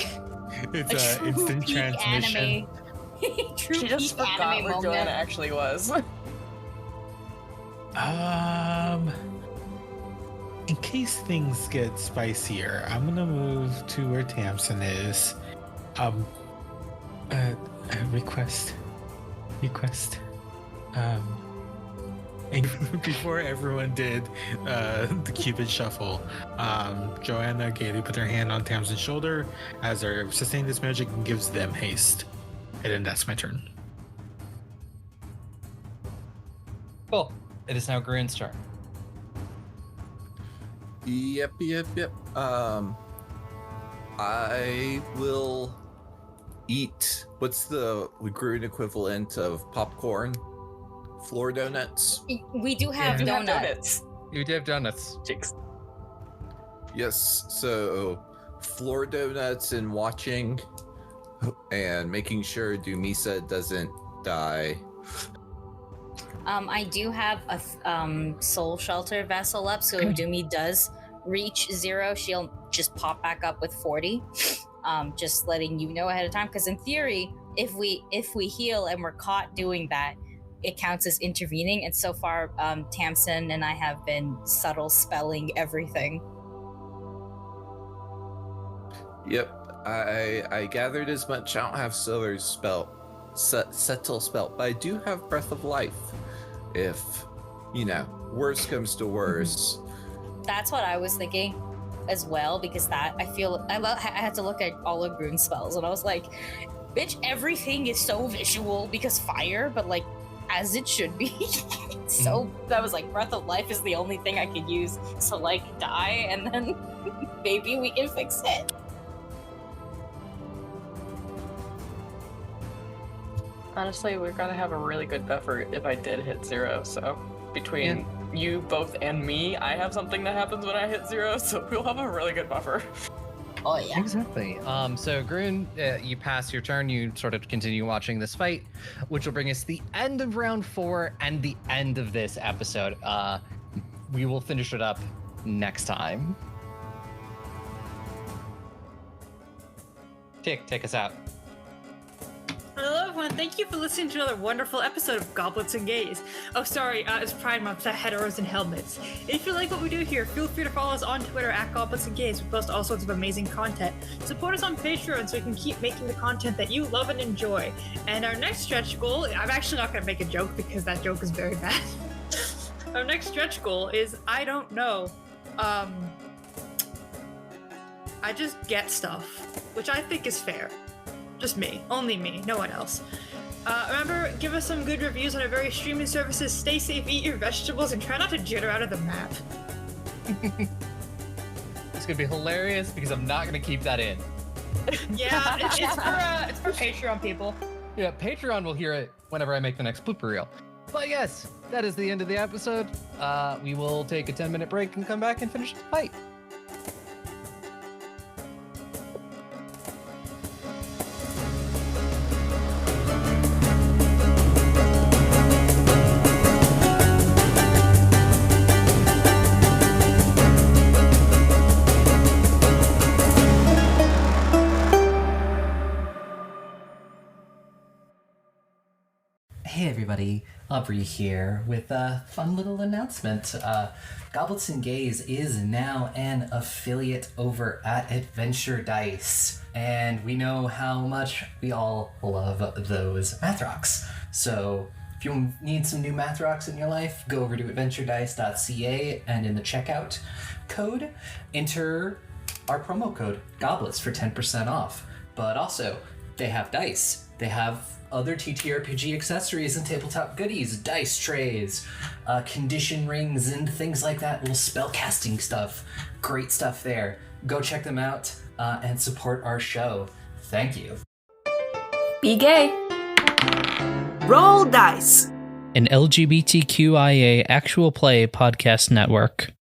It's an instant transmission. True She just peak forgot anime where moment. Joanna actually was. In case things get spicier, I'm gonna move to where Tamsin is. Request. And before everyone did the Cupid shuffle, Joanna gaily put her hand on Tamsin's shoulder as her sustain this magic and gives them haste. And then that's my turn. Cool. It is now Grun's turn. Yep. I will eat. What's the Grun equivalent of popcorn? Floor donuts. We do have Yeah. donuts. You do have donuts. Jinx. Yes. So floor donuts and watching, and making sure Dumisa doesn't die. I do have a soul shelter vessel up, so if Doomy does reach 0, she'll just pop back up with 40. Just letting you know ahead of time, because in theory, if we heal and we're caught doing that, it counts as intervening. And so far, Tamsin and I have been subtle spelling everything. Yep. I gathered as much. I don't have Silver's settle spell, but I do have Breath of Life. If, worst comes to worst. That's what I was thinking as well, because I had to look at all of Grun's spells, and I was like, bitch, everything is so visual because fire, but like, as it should be. So that was like, Breath of Life is the only thing I could use to like die, and then maybe we can fix it. Honestly, we're gonna have a really good buffer if I did hit 0. So between you both and me, I have something that happens when I hit 0. So we'll have a really good buffer. Oh yeah. Exactly. So Grun, you pass your turn. You sort of continue watching this fight, which will bring us to the end of round 4 and the end of this episode. We will finish it up next time. Take us out. Hello everyone, thank you for listening to another wonderful episode of Goblets and Gays. Oh sorry, it's Pride Month, so heteros and helmets. If you like what we do here, feel free to follow us on Twitter at Goblets and Gays. We post all sorts of amazing content. Support us on Patreon so we can keep making the content that you love and enjoy. And our next stretch goal, I'm actually not going to make a joke because that joke is very bad. Our next stretch goal is, I don't know, I just get stuff, which I think is fair. Just me. Only me. No one else. Remember, give us some good reviews on our various streaming services. Stay safe, eat your vegetables, and try not to jitter out of the map. It's gonna be hilarious because I'm not gonna keep that in. Yeah, it's for Patreon people. Yeah, Patreon will hear it whenever I make the next blooper reel. But yes, that is the end of the episode. We will take a 10-minute break and come back and finish the fight. Hey everybody, Aubrey here with a fun little announcement. Goblets and Gaze is now an affiliate over at Adventure Dice, and we know how much we all love those math rocks. So if you need some new math rocks in your life, go over to adventuredice.ca, and in the checkout code, enter our promo code GOBLETS for 10% off. But also, they have dice. They have other TTRPG accessories and tabletop goodies, dice trays, condition rings, and things like that, little spell casting stuff. Great stuff there. Go check them out and support our show. Thank you. Be gay. Roll dice. An LGBTQIA actual play podcast network.